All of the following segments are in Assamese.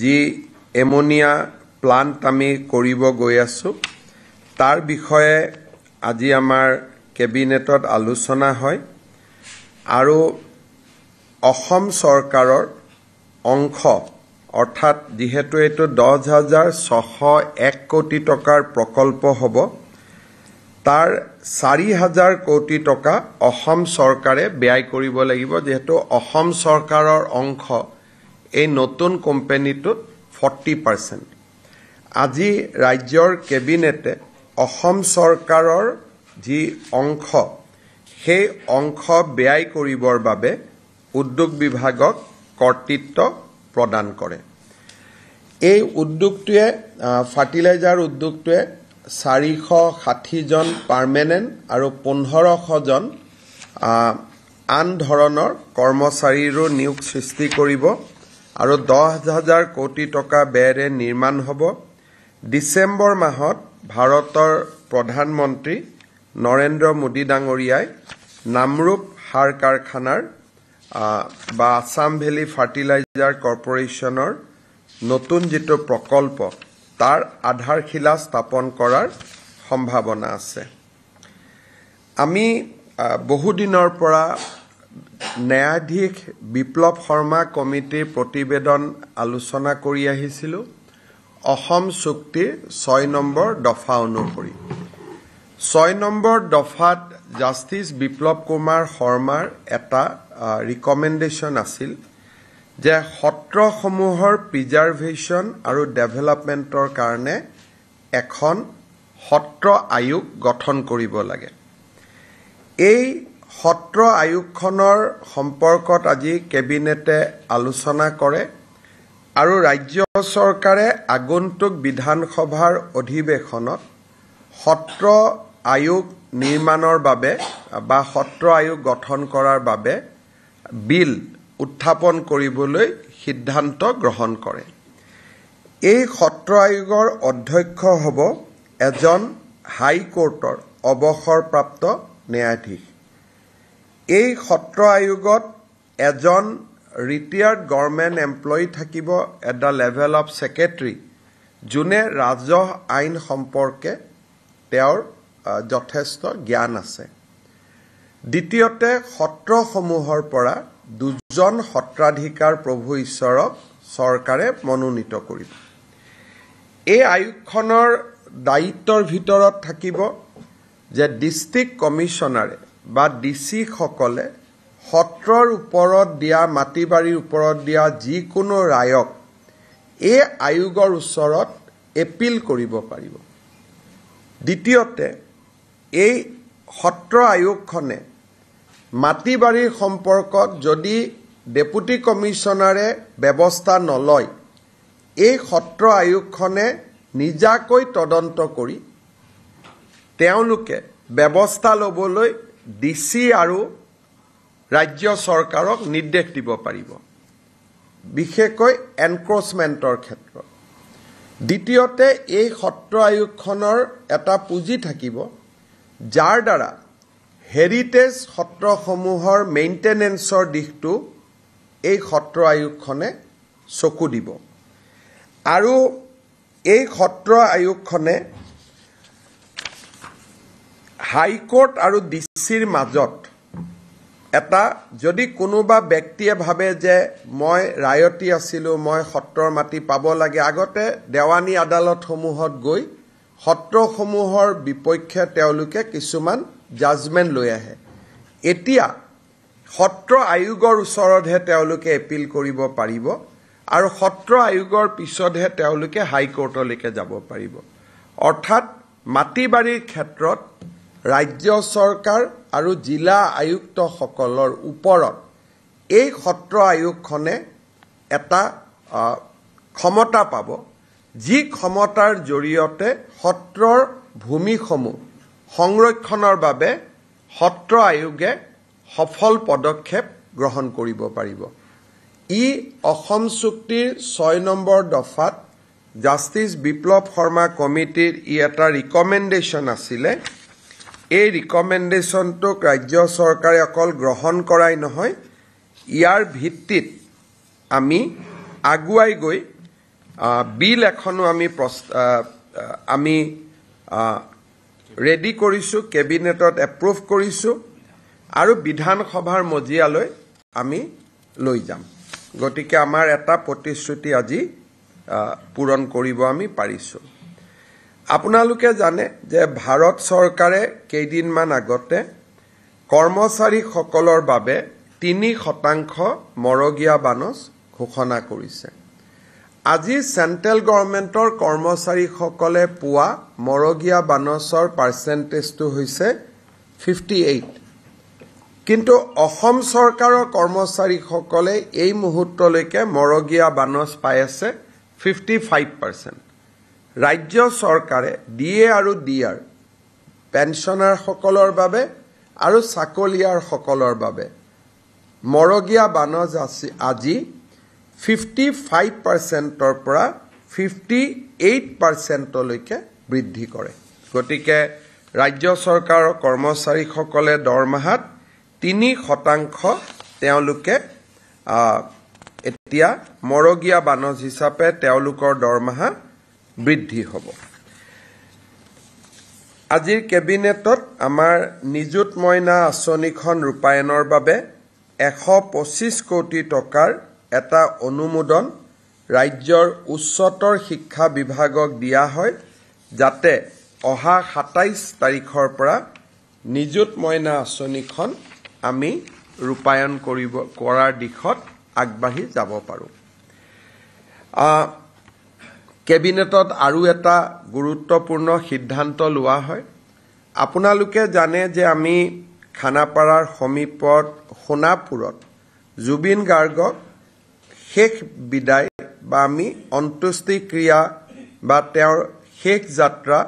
যি এমোনিয়া প্লান্ট আমি কৰিব গৈ আছো তাৰ বিষয়ে আজি আমাৰ কেবিনেটত আলোচনা হয় আৰু অসম চৰকাৰৰ অংশ অৰ্থাৎ যেহেতু এটো 10,601 কোটি টকাৰ প্ৰকল্প হ'ব তাৰ 4,000 কোটি টকা অসম চৰকাৰে ব্যয় কৰিব লাগিব যেহেতু অসম চৰকাৰৰ অংশ এই নতুন কোম্পানীটোত 40%। আজি ৰাজ্যৰ কেবিনেটে অসম চৰকাৰৰ যি অংশ সেই অংশ ব্যয় কৰিবৰ বাবে উদ্যোগ বিভাগক কৰ্তৃত্ব প্ৰদান কৰে। এই উদ্যোগটোৱে ফাৰ্টিলাইজাৰ উদ্যোগটোৱে 460 জন পাৰ্মানেন্ট আৰু 1500 জন আন ধৰণৰ কৰ্মচাৰীৰো নিয়োগ সৃষ্টি কৰিব আৰু 10,000 কোটি টকা ব্যয়েৰে নিৰ্মাণ হ'ব। ডিসেম্বৰ মাহত ভাৰতৰ প্ৰধানমন্ত্ৰী নৰেন্দ্ৰ মোদী ডাঙৰীয়াই নামৰূপ সাৰ কাৰখানাৰ বা আসাম ভেলী ফাৰ্টিলাইজাৰ কৰ্পোৰেশনৰ নতুন যেটো প্ৰকল্প তাৰ আধাৰশিলা স্থাপন কৰাৰ সম্ভাৱনা আছে। আমি বহুদিনৰ পৰা ন্যায়াধীশ বিপ্লৱ শৰ্মা কমিটিৰ প্ৰতিবেদন আলোচনা কৰি আহিছিলো অসম চুক্তিৰ 6 নম্বৰ দফা অনুসৰি। 6 নম্বৰ দফাত জাষ্টিস বিপ্লৱ কুমাৰ শৰ্মাৰ এটা ৰিকমেন্ডেশন আছিল যে সত্ৰসমূহৰ প্ৰিজাৰ্ভেশ্যন আৰু ডেভেলপমেন্টৰ কাৰণে এখন সত্ৰ আয়োগ গঠন কৰিব লাগে। এই সত্ৰ আয়োগখনৰ সম্পৰ্কত আজি কেবিনেটে আলোচনা কৰে আৰু ৰাজ্য চৰকাৰে আগন্তুক বিধানসভাৰ অধিৱেশনত সত্ৰ আয়োগ নিৰ্মাণৰ বাবে বা সত্ৰ আয়োগ গঠন কৰাৰ বাবে বিল উত্থাপন কৰিবলৈ সিদ্ধান্ত গ্ৰহণ কৰে। এই সত্ৰ আয়োগৰ অধ্যক্ষ হ'ব এজন হাইকোৰ্টৰ অৱসৰপ্ৰাপ্ত ন্যায়াধীশ। এই সত্ৰ আয়োগত এজন ৰিটায়াৰ্ড গভৰ্ণমেণ্ট এমপ্লয়ী থাকিব at the level of secretary যোনে ৰাজহ আইন সম্পৰ্কে তেওঁৰ যথেষ্ট জ্ঞান আছে। দ্বিতীয়তে সত্ৰসমূহৰ পৰা 2জন সত্ৰাধিকাৰ প্ৰভু ঈশ্বৰক চৰকাৰে মনোনীত কৰিব। এই আয়োগখনৰ দায়িত্বৰ ভিতৰত থাকিব যে ডিস্ট্ৰিক্ট কমিশনাৰে বা ডিসি সকলে সত্ৰৰ ওপৰত দিয়া মাটিবাৰীৰ ওপৰত দিয়া যিকোনো ৰায়ক এই আয়োগৰ ওচৰত এপিল কৰিব পাৰিব। দ্বিতীয়তে এই সত্ৰ আয়োগখনে মাটিবাৰীৰ সম্পৰ্কত যদি ডেপুটি কমিশনাৰে ব্যৱস্থা নলয় এই সত্ৰ আয়োগখনে নিজাকৈ তদন্ত কৰি তেওঁলোকে ব্যৱস্থা লবলৈ ডিসি আৰু ৰাজ্য চৰকাৰক নিৰ্দেশ দিব পাৰিব বিশেষকৈ এনক্ৰোচমেন্টৰ ক্ষেত্ৰত। দ্বিতীয়তে এই সত্ৰ আয়োগখনৰ এটা পুঁজি থাকিব যাৰ দ্বাৰা হেৰিটেজ সত্ৰসমূহৰ মেইনটেনেন্সৰ দিশটো এই সত্ৰ আয়োগখনে চকু দিব আৰু এই সত্ৰ আয়োগখনে হাইকোৰ্ট আৰু ডিসিৰ মাজত এটা যদি কোনোবা ব্যক্তিয়ে ভাবে যে মই ৰায়তি আছিলো মই সত্ৰৰ মাটি পাব লাগে আগতে দেৱানী আদালতসমূহত গৈ সত্ৰসমূহৰ বিপক্ষে তেওঁলোকে কিছুমান জাজমেন্ট লৈ আহে। এতিয়া সত্ৰ আয়োগৰ ওচৰতহে তেওঁলোকে এপিল কৰিব পাৰিব আৰু সত্ৰ আয়োগৰ পিছতহে তেওঁলোকে হাইকোৰ্টলৈকে যাব পাৰিব। অৰ্থাৎ মাটিবাৰীৰ ক্ষেত্ৰত ৰাজ্য চৰকাৰ আৰু জিলা আয়ুক্তসকলৰ ওপৰত এই সত্ৰ আয়োগখনে এটা ক্ষমতা পাব যি ক্ষমতাৰ জৰিয়তে সত্ৰৰ ভূমিসমূহ সংৰক্ষণৰ বাবে সত্ৰ আয়োগে সফল পদক্ষেপ গ্ৰহণ কৰিব পাৰিব। ই অসম চুক্তিৰ 6 নম্বৰ দফাত জাষ্টিস বিপ্লৱ শৰ্মা কমিটিৰ ই এটা ৰিকমেন্ডেশন আছিলে। এই ৰিকমেন্ডেশনটোক ৰাজ্য চৰকাৰে অকল গ্ৰহণ কৰাই নহয় ইয়াৰ ভিত্তিত আমি আগুৱাই গৈ বিল এখনো আমি ৰেডি কৰিছোঁ, কেবিনেটত এপ্ৰুভ কৰিছোঁ আৰু বিধানসভাৰ মজিয়ালৈ আমি লৈ যাম। গতিকে আমাৰ এটা প্ৰতিশ্ৰুতি আজি পূৰণ কৰিব আমি পাৰিছোঁ। আপোনালোকে জানে যে ভাৰত চৰকাৰে কেইদিনমান আগতে কৰ্মচাৰীসকলৰ বাবে 3% মৰগীয়া বানচ ঘোষণা কৰিছে। আজি চেণ্ট্ৰেল গভৰ্ণমেণ্টৰ কৰ্মচাৰীসকলে পোৱা মৰগীয়া বানচৰ পাৰ্চেণ্টেজটো হৈছে 58, কিন্তু অসম চৰকাৰৰ কৰ্মচাৰীসকলে এই মুহূৰ্তলৈকে মৰগীয়া বানচ পাই আছে 55%। ৰাজ্য চৰকাৰে DA আৰু DR পেঞ্চনাৰসকলৰ বাবে আৰু চাকৰিয়াৰসকলৰ বাবে মৰগীয়া বানচ আজি 55%ৰ পৰা 58%লৈকে বৃদ্ধি কৰে। গতিকে ৰাজ্য চৰকাৰৰ কৰ্মচাৰীসকলে দৰমহাত 3% তেওঁলোকে এতিয়া মৰগীয়া বানচ হিচাপে তেওঁলোকৰ দৰমহা বৃদ্ধি হ'ব। আজিৰ কেবিনেটত আমাৰ নিযুত মইনা আঁচনিখন ৰূপায়ণৰ বাবে 125 কোটি টকাৰ এটা অনুমোদন ৰাজ্যৰ উচ্চতৰ শিক্ষা বিভাগক দিয়া হয়, যাতে অহা 27 তাৰিখৰ পৰা নিযুত মইনা আঁচনিখন আমি ৰূপায়ণ কৰাৰ দিশত আগবাঢ়ি যাব পাৰোঁ। কেবিনেটত আৰু এটা গুৰুত্বপূৰ্ণ সিদ্ধান্ত লোৱা হয়। আপোনালোকে জানে যে আমি খানাপাৰাৰ সমীপত সোণাপুৰত জুবিন গাৰ্গক শেষ বিদায় বা আমি অন্ত্যেষ্টিক্ৰিয়া বা তেওঁৰ শেষ যাত্ৰা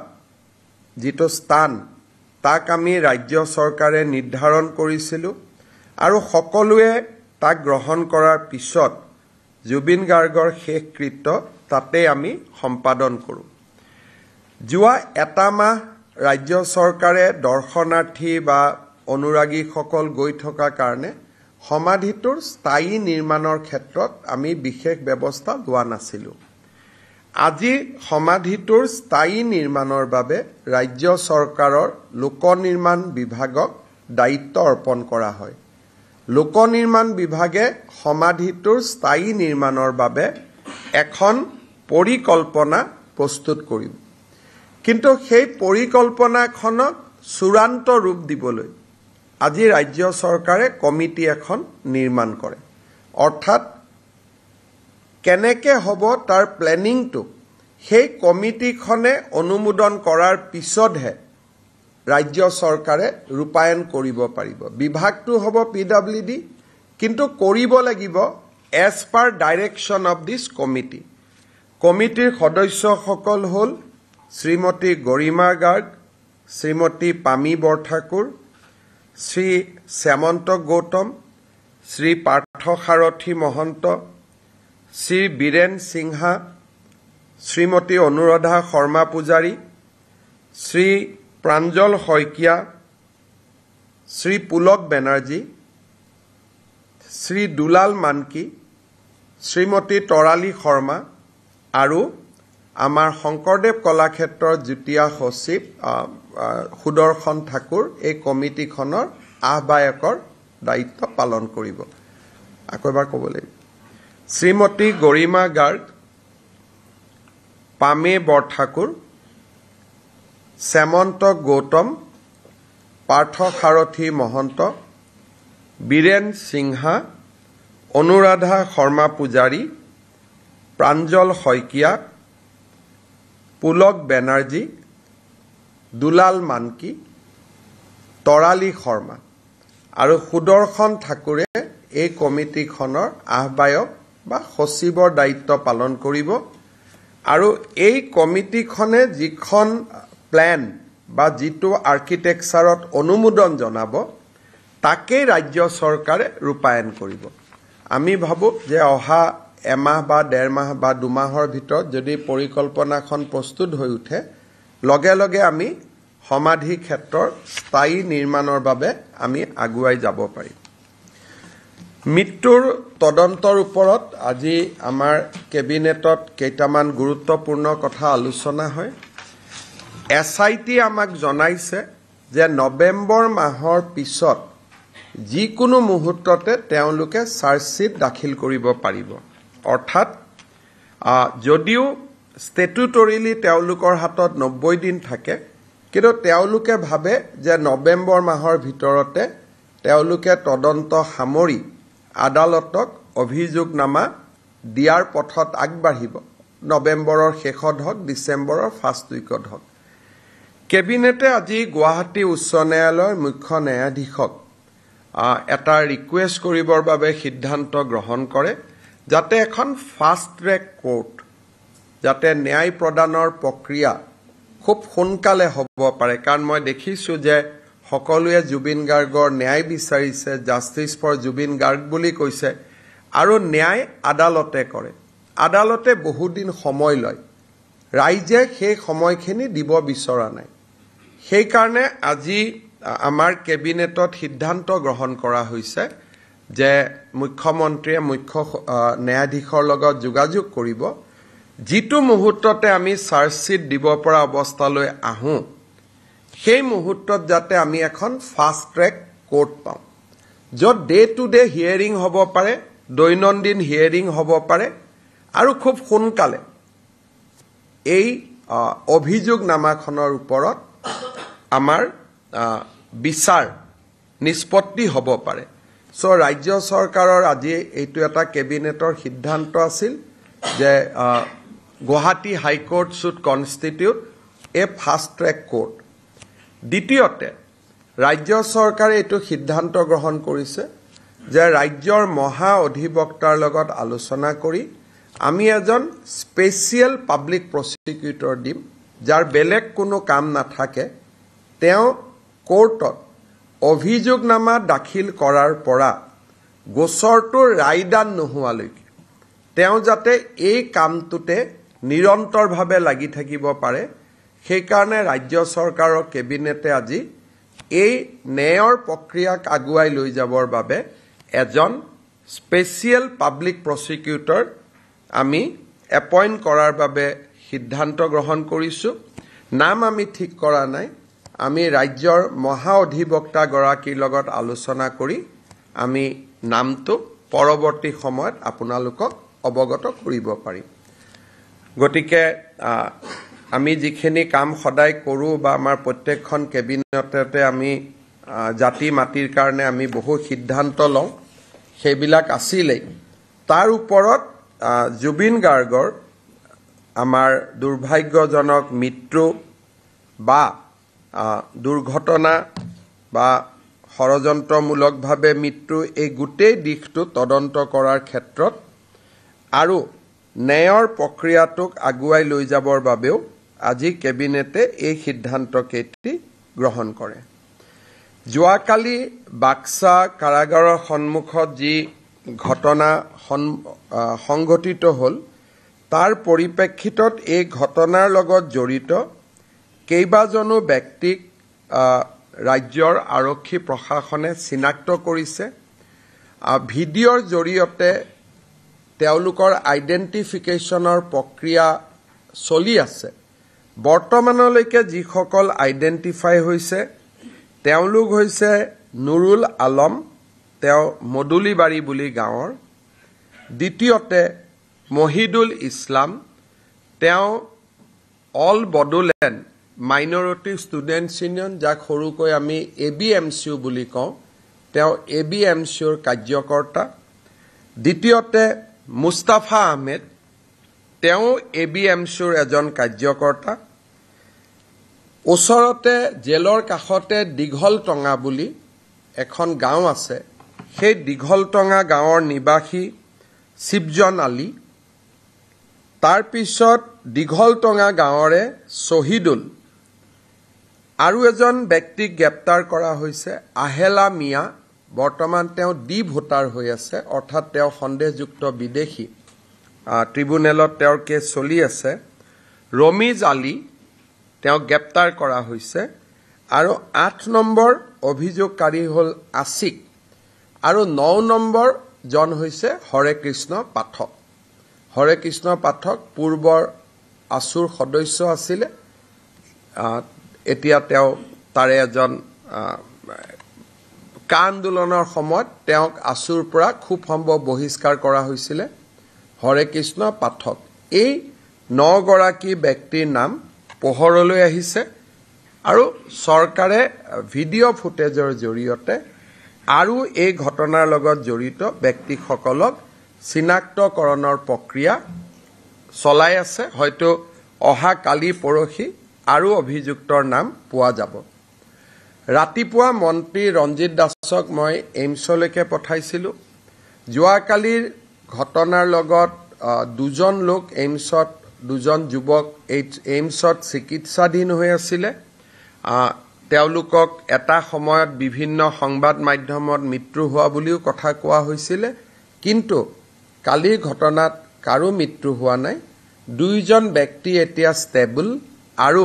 যিটো স্থান তাক আমি ৰাজ্য চৰকাৰে নিৰ্ধাৰণ কৰিছিলোঁ আৰু সকলোৱে তাক গ্ৰহণ কৰাৰ পিছত জুবিন গাৰ্গৰ শেষকৃত্য তাতে আমি সম্পাদন কৰোঁ। যোৱা এটা মাহ ৰাজ্য চৰকাৰে দৰ্শনাৰ্থী বা অনুৰাগীসকল গৈ থকাৰ কাৰণে সমাধিটোৰ স্থায়ী নিৰ্মাণৰ ক্ষেত্ৰত আমি বিশেষ ব্যৱস্থা লোৱা নাছিলোঁ। আজি সমাধিটোৰ স্থায়ী নিৰ্মাণৰ বাবে ৰাজ্য চৰকাৰৰ লোক নিৰ্মাণ বিভাগক দায়িত্ব অৰ্পণ কৰা হয়। লোক নিৰ্মাণ বিভাগে সমাধিটোৰ স্থায়ী নিৰ্মাণৰ বাবে এখন পৰিকল্পনা প্ৰস্তুত কৰিব, কিন্তু সেই পৰিকল্পনাখনক চূড়ান্ত ৰূপ দিবলৈ আজি ৰাজ্য চৰকাৰে কমিটি এখন নিৰ্মাণ কৰে। অৰ্থাৎ কেনেকৈ হ'ব তাৰ প্লেনিংটো সেই কমিটিখনে অনুমোদন কৰাৰ পিছতহে ৰাজ্য চৰকাৰে ৰূপায়ণ কৰিব পাৰিব। বিভাগটো হ'ব PWD, কিন্তু কৰিব লাগিব as per direction of this committee. কমিটিৰ সদস্যসকল হ'ল শ্ৰীমতী গৰিমা গাৰ্গ, শ্ৰীমতী পামী বৰঠাকুৰ, শ্ৰী শ্যামন্ত গৌতম, শ্ৰী পাৰ্থ সাৰথী মহন্ত, শ্ৰী বীৰেন সিংহা, শ্ৰীমতী অনুৰাধা শৰ্মা পূজাৰী, শ্ৰী প্ৰাঞ্জল শইকীয়া, শ্ৰী পুলক বেনাৰ্জী, শ্ৰী দুলাল মানকি, শ্ৰীমতী তৰালী শৰ্মা আৰু আমাৰ শংকৰদেৱ কলাক্ষেত্ৰৰ যুটীয়া সচিব সুদৰ্শন ঠাকুৰ এই কমিটিখনৰ আহ্বায়কৰ দায়িত্ব পালন কৰিব। আকৌ এবাৰ ক'ব লাগিব, শ্ৰীমতী গৰিমা গাৰ্গ, পামী বৰঠাকুৰ, শ্যামন্ত গৌতম, পাৰ্থ সাৰথী মহন্ত, বীৰেন সিংহা, অনুৰাধা শৰ্মা পূজাৰী, প্ৰাঞ্জল শইকীয়া, পুলক বেনাৰ্জী, দুলাল মানকি, তৰালী শৰ্মা আৰু সুদৰ্শন ঠাকুৰে এই কমিটিখনৰ আহ্বায়ক বা সচিবৰ দায়িত্ব পালন কৰিব। আৰু এই কমিটিখনে যিখন প্লেন বা যিটো আৰ্কিটেকচাৰত অনুমোদন জনাব তাকেই ৰাজ্য চৰকাৰে ৰূপায়ণ কৰিব। আমি ভাবোঁ যে অহা এমাহ বা 1.5 মাহ বা 2 মাহৰ ভিতৰত যদি পৰিকল্পনাখন প্ৰস্তুত হৈ উঠে, লগে লগে আমি সমাধি ক্ষেত্ৰৰ স্থায়ী নিৰ্মাণৰ বাবে আমি আগুৱাই যাব পাৰিম। মৃত্যুৰ তদন্তৰ ওপৰত আজি আমাৰ কেবিনেটত কেইটামান গুৰুত্বপূৰ্ণ কথা আলোচনা হয়। SIT আমাক জনাইছে যে নৱেম্বৰ মাহৰ পিছত যিকোনো মুহূৰ্ততে তেওঁলোকে চাৰ্জশ্বিট দাখিল কৰিব পাৰিব। অৰ্থাৎ যদিও ষ্টেটুটৰিলি তেওঁলোকৰ হাতত 90 দিন থাকে, কিন্তু তেওঁলোকে ভাবে যে নৱেম্বৰ মাহৰ ভিতৰতে তেওঁলোকে তদন্ত সামৰি আদালতক অভিযোগনামা দিয়াৰ পথত আগবাঢ়িব। নৱেম্বৰৰ শেষত হওক, ডিচেম্বৰৰ ফাৰ্ষ্ট উইকত হওক। কেবিনেটে আজি গুৱাহাটী উচ্চ ন্যায়ালয়ৰ মুখ্য ন্যায়াধীশক এটা ৰিকুৱেষ্ট কৰিবৰ বাবে সিদ্ধান্ত গ্ৰহণ কৰে, যাতে এখন ফাষ্ট ট্ৰেক কোৰ্ট, যাতে ন্যায় প্ৰদানৰ প্ৰক্ৰিয়া খুব সোনকালে হ'ব পাৰে। কাৰণ মই দেখিছোঁ যে সকলোৱে জুবিন গাৰ্গৰ ন্যায় বিচাৰিছে, জাষ্টিছ ফৰ জুবিন গাৰ্গ বুলি কৈছে, আৰু ন্যায় আদালতে কৰে। আদালতে বহুদিন সময় লয়, ৰাইজে সেই সময়খিনি দিব বিচৰা নাই। সেইকাৰণে আজি আমাৰ কেবিনেটত সিদ্ধান্ত গ্ৰহণ কৰা হৈছে যে মুখ্যমন্ত্ৰীয়ে মুখ্য ন্যায়াধীশৰ লগত যোগাযোগ কৰিব, যিটো মুহূৰ্ততে আমি চাৰ্জশ্বিট দিব পৰা অৱস্থালৈ আহোঁ, সেই মুহূৰ্তত যাতে আমি এখন ফাষ্ট ট্ৰেক কোৰ্ট পাওঁ, য'ত ডে টু ডে হিয়াৰিং হ'ব পাৰে, দৈনন্দিন হিয়াৰিং হ'ব পাৰে, আৰু খুব সোনকালে এই অভিযোগনামাখনৰ ওপৰত আমাৰ বিচাৰ নিষ্পত্তি হ'ব পাৰে। চ' ৰাজ্য চৰকাৰৰ আজি এইটো এটা কেবিনেটৰ সিদ্ধান্ত আছিল যে Guwahati high court should constitute a fast track court. দ্বিতীয়তে, ৰাজ্য চৰকাৰে এইটো সিদ্ধান্ত গ্ৰহণ কৰিছে যে ৰাজ্যৰ মহা অধিবক্তাৰ লগত আলোচনা কৰি আমি এজন স্পেচিয়েল পাব্লিক প্ৰচিকিউটৰ দিম, যাৰ বেলেগ কোনো কাম নাথাকে। তেওঁ কোৰ্টত অভিযোগনামা দাখিল কৰাৰ পৰা গোচৰটোৰ ৰায়দান নোহোৱালৈকে তেওঁ যাতে এই কামটোতে নিৰন্তৰভাৱে লাগি থাকিব পাৰে, সেইকাৰণে ৰাজ্য চৰকাৰৰ কেবিনেটে আজি এই ন্যায়ৰ প্ৰক্ৰিয়াক আগুৱাই লৈ যাবৰ বাবে এজন স্পেচিয়েল পাব্লিক প্ৰচিকিউটৰ আমি এপইণ্ট কৰাৰ বাবে সিদ্ধান্ত গ্ৰহণ কৰিছোঁ। নাম আমি ঠিক কৰা নাই, আমি ৰাজ্যৰ মহা অধিবক্তাগৰাকীৰ লগত আলোচনা কৰি আমি নামটো পৰৱৰ্তী সময়ত আপোনালোকক অৱগত কৰিব পাৰিম। গতিকে আমি যিখিনি কাম সদায় কৰোঁ বা আমাৰ প্ৰত্যেকখন কেবিনেটতে আমি জাতি মাটিৰ কাৰণে আমি বহু সিদ্ধান্ত লওঁ, সেইবিলাক আছিলেই। তাৰ ওপৰত জুবিন গাৰ্গৰ আমাৰ দুৰ্ভাগ্যজনক মৃত্যু বা দুৰ্ঘটনা বা ষড়যন্ত্ৰমূলকভাৱে মৃত্যু, এই গোটেই দিশটো তদন্ত কৰাৰ ক্ষেত্ৰত আৰু ন্যায়ৰ প্ৰক্ৰিয়াটোক আগুৱাই লৈ যাবৰ বাবেও আজি কেবিনেটে এই সিদ্ধান্তকেইটি গ্ৰহণ কৰে। যোৱাকালি বাক্সা কাৰাগাৰৰ সন্মুখত যি ঘটনা সংঘটিত হ'ল, তাৰ পৰিপ্ৰেক্ষিতত এই ঘটনাৰ লগত জড়িত কেইবাজনো ব্যক্তিক ৰাজ্যৰ আৰক্ষী প্ৰশাসনে চিনাক্ত কৰিছে। ভিডিঅ'ৰ জৰিয়তে তেওঁলোকৰ আইডেণ্টিফিকেশ্যনৰ প্ৰক্ৰিয়া চলি আছে। বৰ্তমানলৈকে যিসকল আইডেণ্টিফাই হৈছে তেওঁলোক হৈছে নুৰুল আলম, তেওঁ মদুলিবাৰী বুলি গাঁৱৰ। দ্বিতীয়তে মহিদুল ইছলাম, তেওঁ all Bodoland minority students union, যাক সৰুকৈ আমি ABMCU বুলি কওঁ, তেওঁ ABMCUৰ কাৰ্যকৰ্তা। দ্বিতীয়তে মুস্তাফা আহমেদ, তেওঁ ABMCUৰ এজন কাৰ্যকৰ্তা। ওচৰতে জেলৰ কাষতে দীঘলটঙা বুলি এখন গাঁও আছে, সেই দীঘলটঙা গাঁৱৰ নিবাসী শিৱজন আলী। তাৰপিছত দীঘলটঙা গাঁৱৰে শ্বহীদুল, আৰু এজন ব্যক্তিক গ্ৰেপ্তাৰ কৰা হৈছে আহেলা মিয়া। বৰ্তমান তেওঁ ভোটাৰ হৈ আছে, অৰ্থাৎ তেওঁ সন্দেহযুক্ত বিদেশী। ট্ৰিব্যুনেলত তেওঁৰ কেছ চলি আছে। ৰমিজ আলী, তেওঁক গ্ৰেপ্তাৰ কৰা হৈছে। আৰু 8 নম্বৰ অভিযোগকাৰী হ'ল আছিক, আৰু 9 নম্বৰ জন হৈছে হৰে কৃষ্ণ পাঠক হৰে কৃষ্ণ পাঠক পূৰ্বৰ আসুৰ সদস্য আছিলে এতিয়া তেওঁ তাৰে এজন কা আন্দোলনৰ সময়ত তেওঁক আসুৰ পৰা খুব সম্ভৱ বহিষ্কাৰ কৰা হৈছিলে হৰে কৃষ্ণ পাঠক এই 9 গৰাকী ব্যক্তিৰ নাম পোহৰলৈ আহিছে আৰু চৰকাৰে ভিডিঅ' ফুটেজৰ জৰিয়তে আৰু এই ঘটনাৰ লগত জড়িত ব্যক্তিসকলক চিনাক্তকৰণৰ প্ৰক্ৰিয়া চলাই আছে হয়তো অহা কালি পৰহি আৰু অভিযুক্তৰ নাম পোৱা যাব ৰাতিপুৱা মন্ত্ৰী ৰঞ্জিত দাসক মই এইমছলৈকে পঠাইছিলোঁ যোৱাকালিৰ ঘটনাৰ লগত দুজন লোক এইমছত দুজন যুৱক এইমছত চিকিৎসাধীন হৈ আছিলে তেওঁলোকক এটা সময়ত বিভিন্ন সংবাদ মাধ্যমত মৃত্যু হোৱা বুলিও কথা কোৱা হৈছিলে কিন্তু কালিৰ ঘটনাত কাৰো মৃত্যু হোৱা নাই দুইজন ব্যক্তি এতিয়া ষ্টেবল আৰু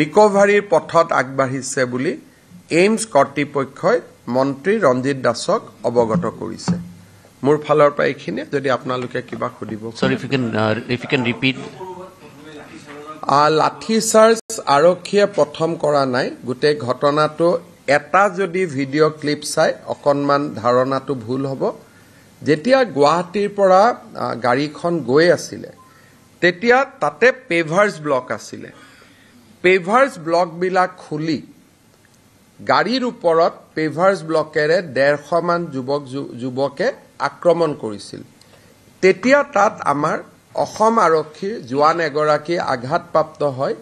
ৰিকভাৰীৰ পথত আগবাঢ়িছে বুলি এইমছ কৰ্তৃপক্ষই মন্ত্ৰী ৰঞ্জিত দাসক অৱগত কৰিছে মোৰ ফালৰ পৰা এইখিনি যদি আপোনালোকে কিবা খুদিব সৰ ইফ ইউ ক্যান ৰিপিট লাঠি চাৰ্জ আৰক্ষীয়ে প্ৰথম কৰা নাই গোটেই ঘটনাটো এটা যদি ভিডিঅ' ক্লিপ চাই অকণমান ধাৰণাটো ভুল হ'ব যেতিয়া গুৱাহাটীৰ পৰা গাড়ীখন গৈ আছিলে তেতিয়া তাতে পেভাৰ্ছ ব্লক আছিলে পেভাৰ্ছ ব্লকবিলাক খুলি গাড়ীৰ ওপৰত পেভাৰ্ছ ব্লকেৰে 150 মান যুৱকে আক্ৰমণ কৰিছিল তেতিয়া তাত আমাৰ অসম আৰক্ষীৰ জোৱান এগৰাকী আঘাতপ্ৰাপ্ত হয়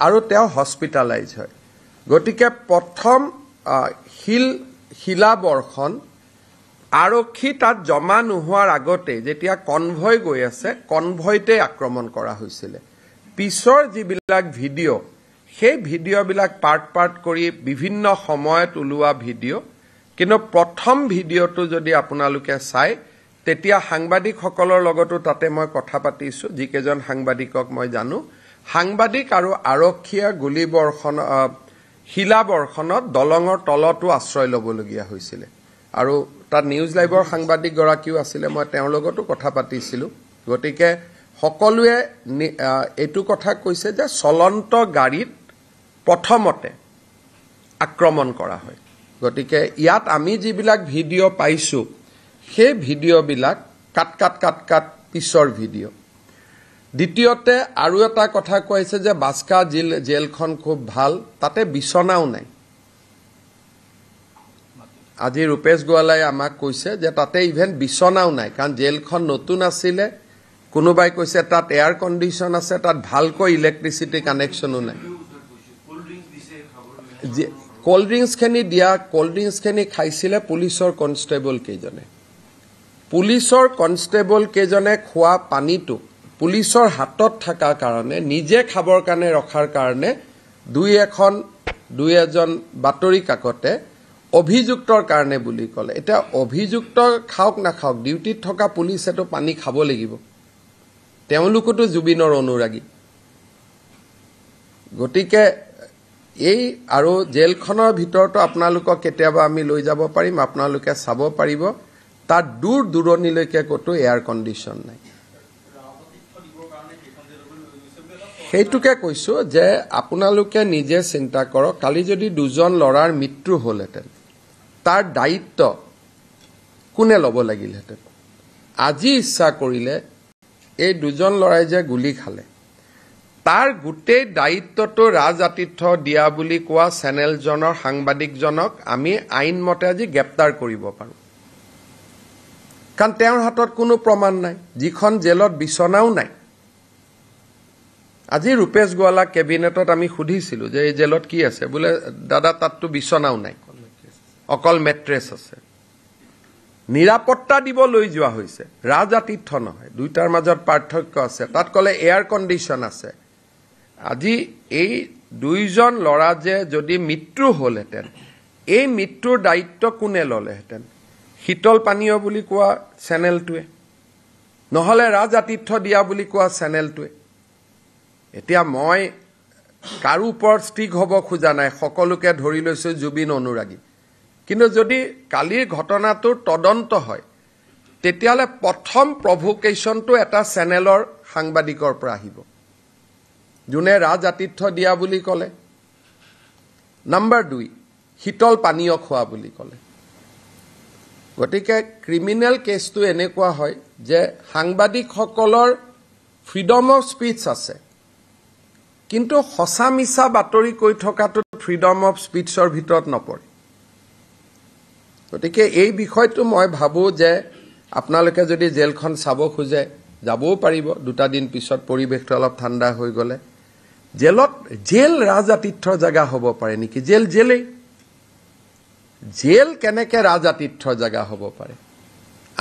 আৰু তেওঁ হস্পিটালাইজ হয় গতিকে প্ৰথম শিলাবৰ্ষণ আৰক্ষী তাত জমা নোহোৱাৰ আগতে যেতিয়া কনভয় গৈ আছে কনভয়তে আক্ৰমণ কৰা হৈছিল পিছৰ যিবিলাক ভিডিঅ' সেই ভিডিঅ'বিলাক পাৰ্ট কৰি বিভিন্ন সময়ত ওলোৱা ভিডিঅ' কিন্তু প্ৰথম ভিডিঅ'টো যদি আপোনালোকে চাই তেতিয়া সাংবাদিকসকলৰ লগতো তাতে মই কথা পাতিছো যিকেজন সাংবাদিকক মই জানো সাংবাদিক আৰু আৰক্ষীয়ে গুলীবৰ্ষণ শিলাবৰ্ষণত দলঙৰ তলতো আশ্ৰয় ল'বলগীয়া হৈছিল আৰু তাত নিউজ লাইভৰ সাংবাদিক গৰাকীও আছিল মই তেওঁৰ লগতো কথা পাতিছিলো গতিকে সকলোৱে এটো কথা কৈছে যে চলন্ত গাড়ীত প্ৰথমতে আক্ৰমণ কৰা হয় গতিকে ইয়াত আমি যিবিলাক ভিডিঅ' পাইছো সেই ভিডিঅ'বিলাক কাট পিছৰ ভিডিঅ' দ্বিতীয়তে আৰু এটা কথা কৈছে যে বাস্কা জেলখন খুব ভাল তাতে বিছনাও নাই আজি ৰূপেশ গোৱালাই আমাক কৈছে যে তাতে ইভেন বিছনাও নাই কাৰণ জেলখন নতুন আছিলে কোনোবাই কৈছে তাত এয়াৰ কণ্ডিশ্যন আছে তাত ভালকৈ ইলেক্ট্ৰিচিটি কানেকশ্যনো নাই কোল্ড ড্ৰিংকছখিনি খাইছিলে পুলিচৰ কনষ্টেবল কেইজনে খোৱা পানীটো পুলিচৰ হাতত থকাৰ কাৰণে নিজে খাবৰ কাৰণে ৰখাৰ কাৰণে দুই এজন বাতৰি কাকতে অভিযুক্তৰ কাৰণে বুলি ক'লে এটা অভিযুক্ত খাওক নাখাওক ডিউটিত থকা পুলিচেটো পানী খাব লাগিব তেওঁলোকতো জুবিনৰ অনুৰাগী গতিকে এই আৰু জেলখনৰ ভিতৰতো আপোনালোকক কেতিয়াবা আমি লৈ যাব পাৰিম আপোনালোকে চাব পাৰিব তাত দূৰণিলৈকে কতো এয়াৰ কণ্ডিশ্যন নাই সেইটোকে কৈছো যে আপোনালোকে নিজে চিন্তা কৰক কালি যদি দুজন লৰাৰ মৃত্যু হ'লহেঁতেন তাৰ দায়িত্ব কোনে ল'ব লাগিলহেঁতেন আজি ইচ্ছা কৰিলে এই দুজন লৰাই যে গুলি খালে তাৰ গোটেই দায়িত্বটো ৰাজআতিথ্য দিয়া বুলি কোৱা চেনেলজনৰ সাংবাদিকজনক আমি আইনমতে আজি গ্ৰেপ্তাৰ কৰিব পাৰো কাৰণ তেওঁৰ হাতত কোনো প্ৰমাণ নাই যিখন জেলত বিছনাও নাই আজি ৰূপেশ গোৱালা কেবিনেটত আমি সুধিছিলো যে এই জেলত কি আছে বোলে দাদা তাততো বিছনাও নাই অকল মেট্ৰেছ আছে নিৰাপত্তা দিব লৈ যোৱা হৈছে ৰাজআতিথ্য নহয় দুইটাৰ মাজত পাৰ্থক্য আছে তাত ক'লে এয়াৰ কণ্ডিশ্যন আছে আজি এই দুইজন লৰা যে যদি মৃত্যু হ'লহেঁতেন এই মৃত্যুৰ দায়িত্ব কোনে ল'লেহেঁতেন শীতল পানীয় বুলি কোৱা চেনেলটোৱে নহলে ৰাজআতিথ্য দিয়া বুলি কোৱা চেনেলটোৱে এতিয়া মই কাৰো ওপৰত ষ্টিক হ'ব খোজা নাই সকলোকে ধৰি লৈছো জুবিন অনুৰাগী কিন্তু যদি কালিৰ ঘটনাটোৰ তদন্ত হয় তেতিয়ালে প্ৰথম প্ৰভোকেশ্যনটো এটা চেনেলৰ সাংবাদিকৰ পৰা আহিব যোনে ৰাজআতিথ্য দিয়া বুলি ক'লে নম্বৰ 2 শীতল পানীয় খোৱা বুলি ক'লে গতিকে ক্ৰিমিনেল কেছটো এনেকুৱা হয় যে সাংবাদিকসকলৰ ফ্ৰীডম অফ স্পীচ আছে কিন্তু হসা মিছা বাতৰি কৈ থকাটো ফ্ৰীডম অফ স্পীচৰ ভিতৰত নপৰে গতিকে এই বিষয়টো মই ভাবো যে আপোনালোকে যদি জেলখন চাব খোজে যাবও পাৰিব দুটা দিন পিছত পৰিৱেশটো অলপ ঠাণ্ডা হৈ গলে জেল ৰাজআতিথ্যৰ জায়গা হ'ব পাৰে নেকি জেল কেনেকে ৰাজআতিথ্যৰ জায়গা হ'ব পাৰে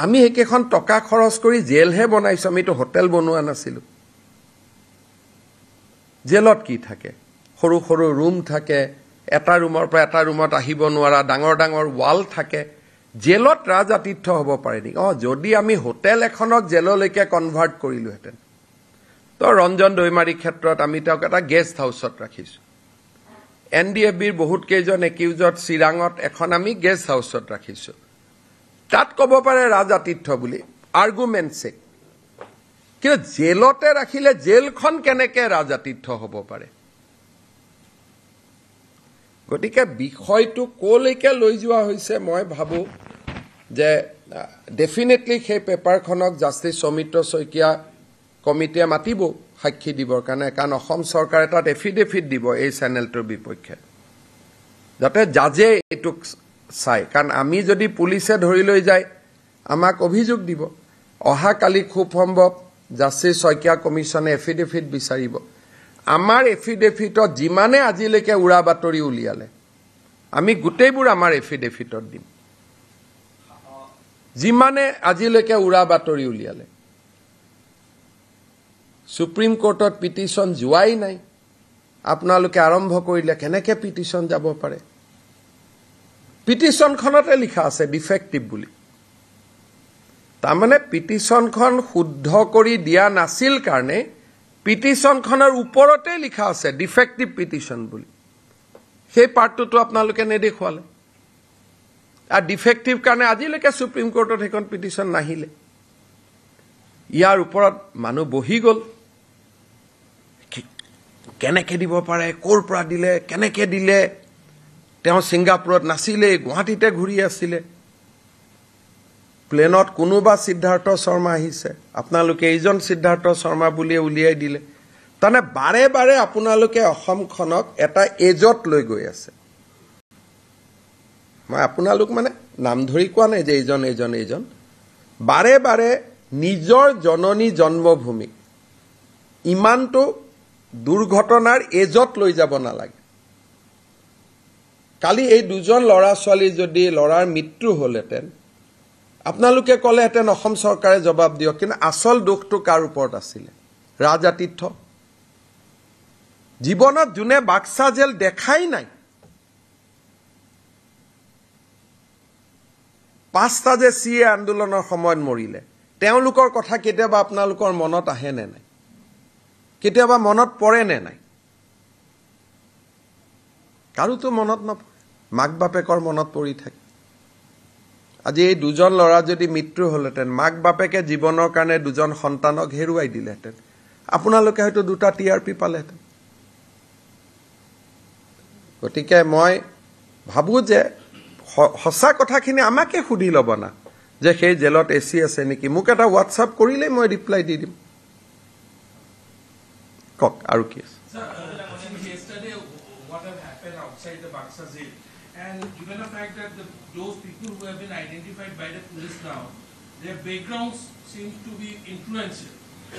আমি একেখন টকা খৰচ কৰি জেলহে বনাইছো আমিতো হোটেল বনোৱা নাছিলো জেলত কি থাকে সৰু সৰু ৰুম থাকে এটা ৰুমৰ পৰা এটা ৰুমত আহিব নোৱাৰা ডাঙৰ ডাঙৰ ওয়াল থাকে জেলত ৰাজআতিথ্য হ'ব পাৰে নেকি যদি আমি হোটেল এখনক জেললৈকে কনভাৰ্ট কৰিলোহেঁতেন তো ৰঞ্জন দৈমাৰী ক্ষেত্ৰত আমি তেওঁক এটা গেষ্ট হাউচত ৰাখিছো এনডিএফবিৰ বহুত কেইজন একিউজত চিৰাঙত এখন আমি গেষ্ট হাউচত ৰাখিছো তাত ক'ব পাৰে ৰাজআতিথ্য বুলি আৰ্গুমেণ্টছে কিন্তু জেলতে ৰাখিলে জেলখন কেনেকে ৰাজআতিথ্য হ'ব পাৰে গতিকে বিষয়টো কোলৈকে লৈ যোৱা হৈছে মই ভাবো যে ডেফিনেটলি সেই পেপাৰখনক জাষ্টিস সৌমিত্ৰ শইকীয়া কমিটিয়ে মাতিব সাক্ষী দিবৰ কাৰণে কাৰণ অসম চৰকাৰে তাত এফিডেভিট দিব এই চেনেলটোৰ বিপক্ষে যাতে জাজে এটুক চাই কাৰণ আমি যদি পুলিচে ধৰি লৈ যায় আমাক অভিযোগ দিব অহা কালি খুব সম্ভৱ জাষ্টিস শইকীয়া কমিশনে এফিডেভিট বিচাৰিব আমাৰ এফিডেভিটত যিমানে আজিলৈকে উৰা বাতৰি উলিয়ালে আমি গোটেইবোৰ আমাৰ এফিডেভিটত দিম যিমানে আজিলৈকে উৰা বাতৰি উলিয়ালে সুপ্ৰিম কোৰ্টত পিটিশন যোৱাই নাই আপোনালোকে আৰম্ভ কৰিলে কেনেকে পিটিশন যাব পাৰে পিটিশনখনতে লিখা আছে ডিফেক্টিভ বুলি তাৰমানে পিটিশনখন শুদ্ধ কৰি দিয়া নাছিল কাৰণে পিটিশনখনৰ ওপৰতে লিখা আছে ডিফেক্টিভ পিটিশন বুলি সেই পাৰ্টটো আপোনালোকে নেদেখুৱালে আৰু ডিফেক্টিভ কাৰণে আজিলৈকে সুপ্ৰিম কোৰ্টত এখন পিটিশন নাহিলে ইয়াৰ ওপৰত মানুহ বহি গল কেনেকে দিব পাৰে কোৰ পৰা দিলে কেনেকে দিলে তেওঁ সিংগাপুৰত নাছিলে গুৱাহাটীতে ঘূৰি আছিলে প্লেনত কোনোবা সিদ্ধাৰ্থ শৰ্মা আহিছে আপোনালোকে এইজন সিদ্ধাৰ্থ শৰ্মা বুলি উলিয়াই দিলে তানে বাৰে বাৰে আপোনালোকে অসমখনক এটা এজত লৈ গৈ আছে মই আপোনালোক মানে নাম ধৰি কোৱা নাই যে এইজন বাৰে বাৰে নিজৰ জননী জন্মভূমি ইমানটো দুৰ্ঘটনাৰ এজত লৈ যাব নালাগে কালি এই দুজন লৰা ছোৱালী যদি লৰাৰ মৃত্যু হলহেতেন আপোনালোকে কলেহেতেন অসম চৰকাৰে জবাব দিয়ক কিন্তু আসল দুখটো কাৰ ওপৰত আছিল ৰাজআতিথ্য জীৱনত জুনে বাক্সা জেল দেখাই নাই পাঁচটা যে সিএ আন্দোলনৰ সময়ত মৰিলে তেওঁলোকৰ কথা কেতিয়াবা আপোনালোকৰ মনত আহে নে নাই কেতিয়াবা মনত পৰে নে নাই কাৰোতো মনত নপৰে মাক বাপেকৰ মনত পৰি থাকে আজি এই দুজন লৰা যদি মৃত্যু হলহেতেন মাক বাপেকে জীৱনৰ কাৰণে দুজন সন্তানক হেৰুৱাই দিলেহেতেন আপোনালোকে হয়তো দুটা টিআৰপি পালেহেতেন গতিকে মই ভাবো যে হসা কথাখিনি আমাকে সুধি ল'ব না যে সেই জেলত এসি আছে নেকি মোক এটা হোৱাটছআপ কৰিলে মই ৰিপ্লাই দি দিম কক আৰু কি আছে And given the fact that those people who have been identified by the police now, their backgrounds seem to be influential.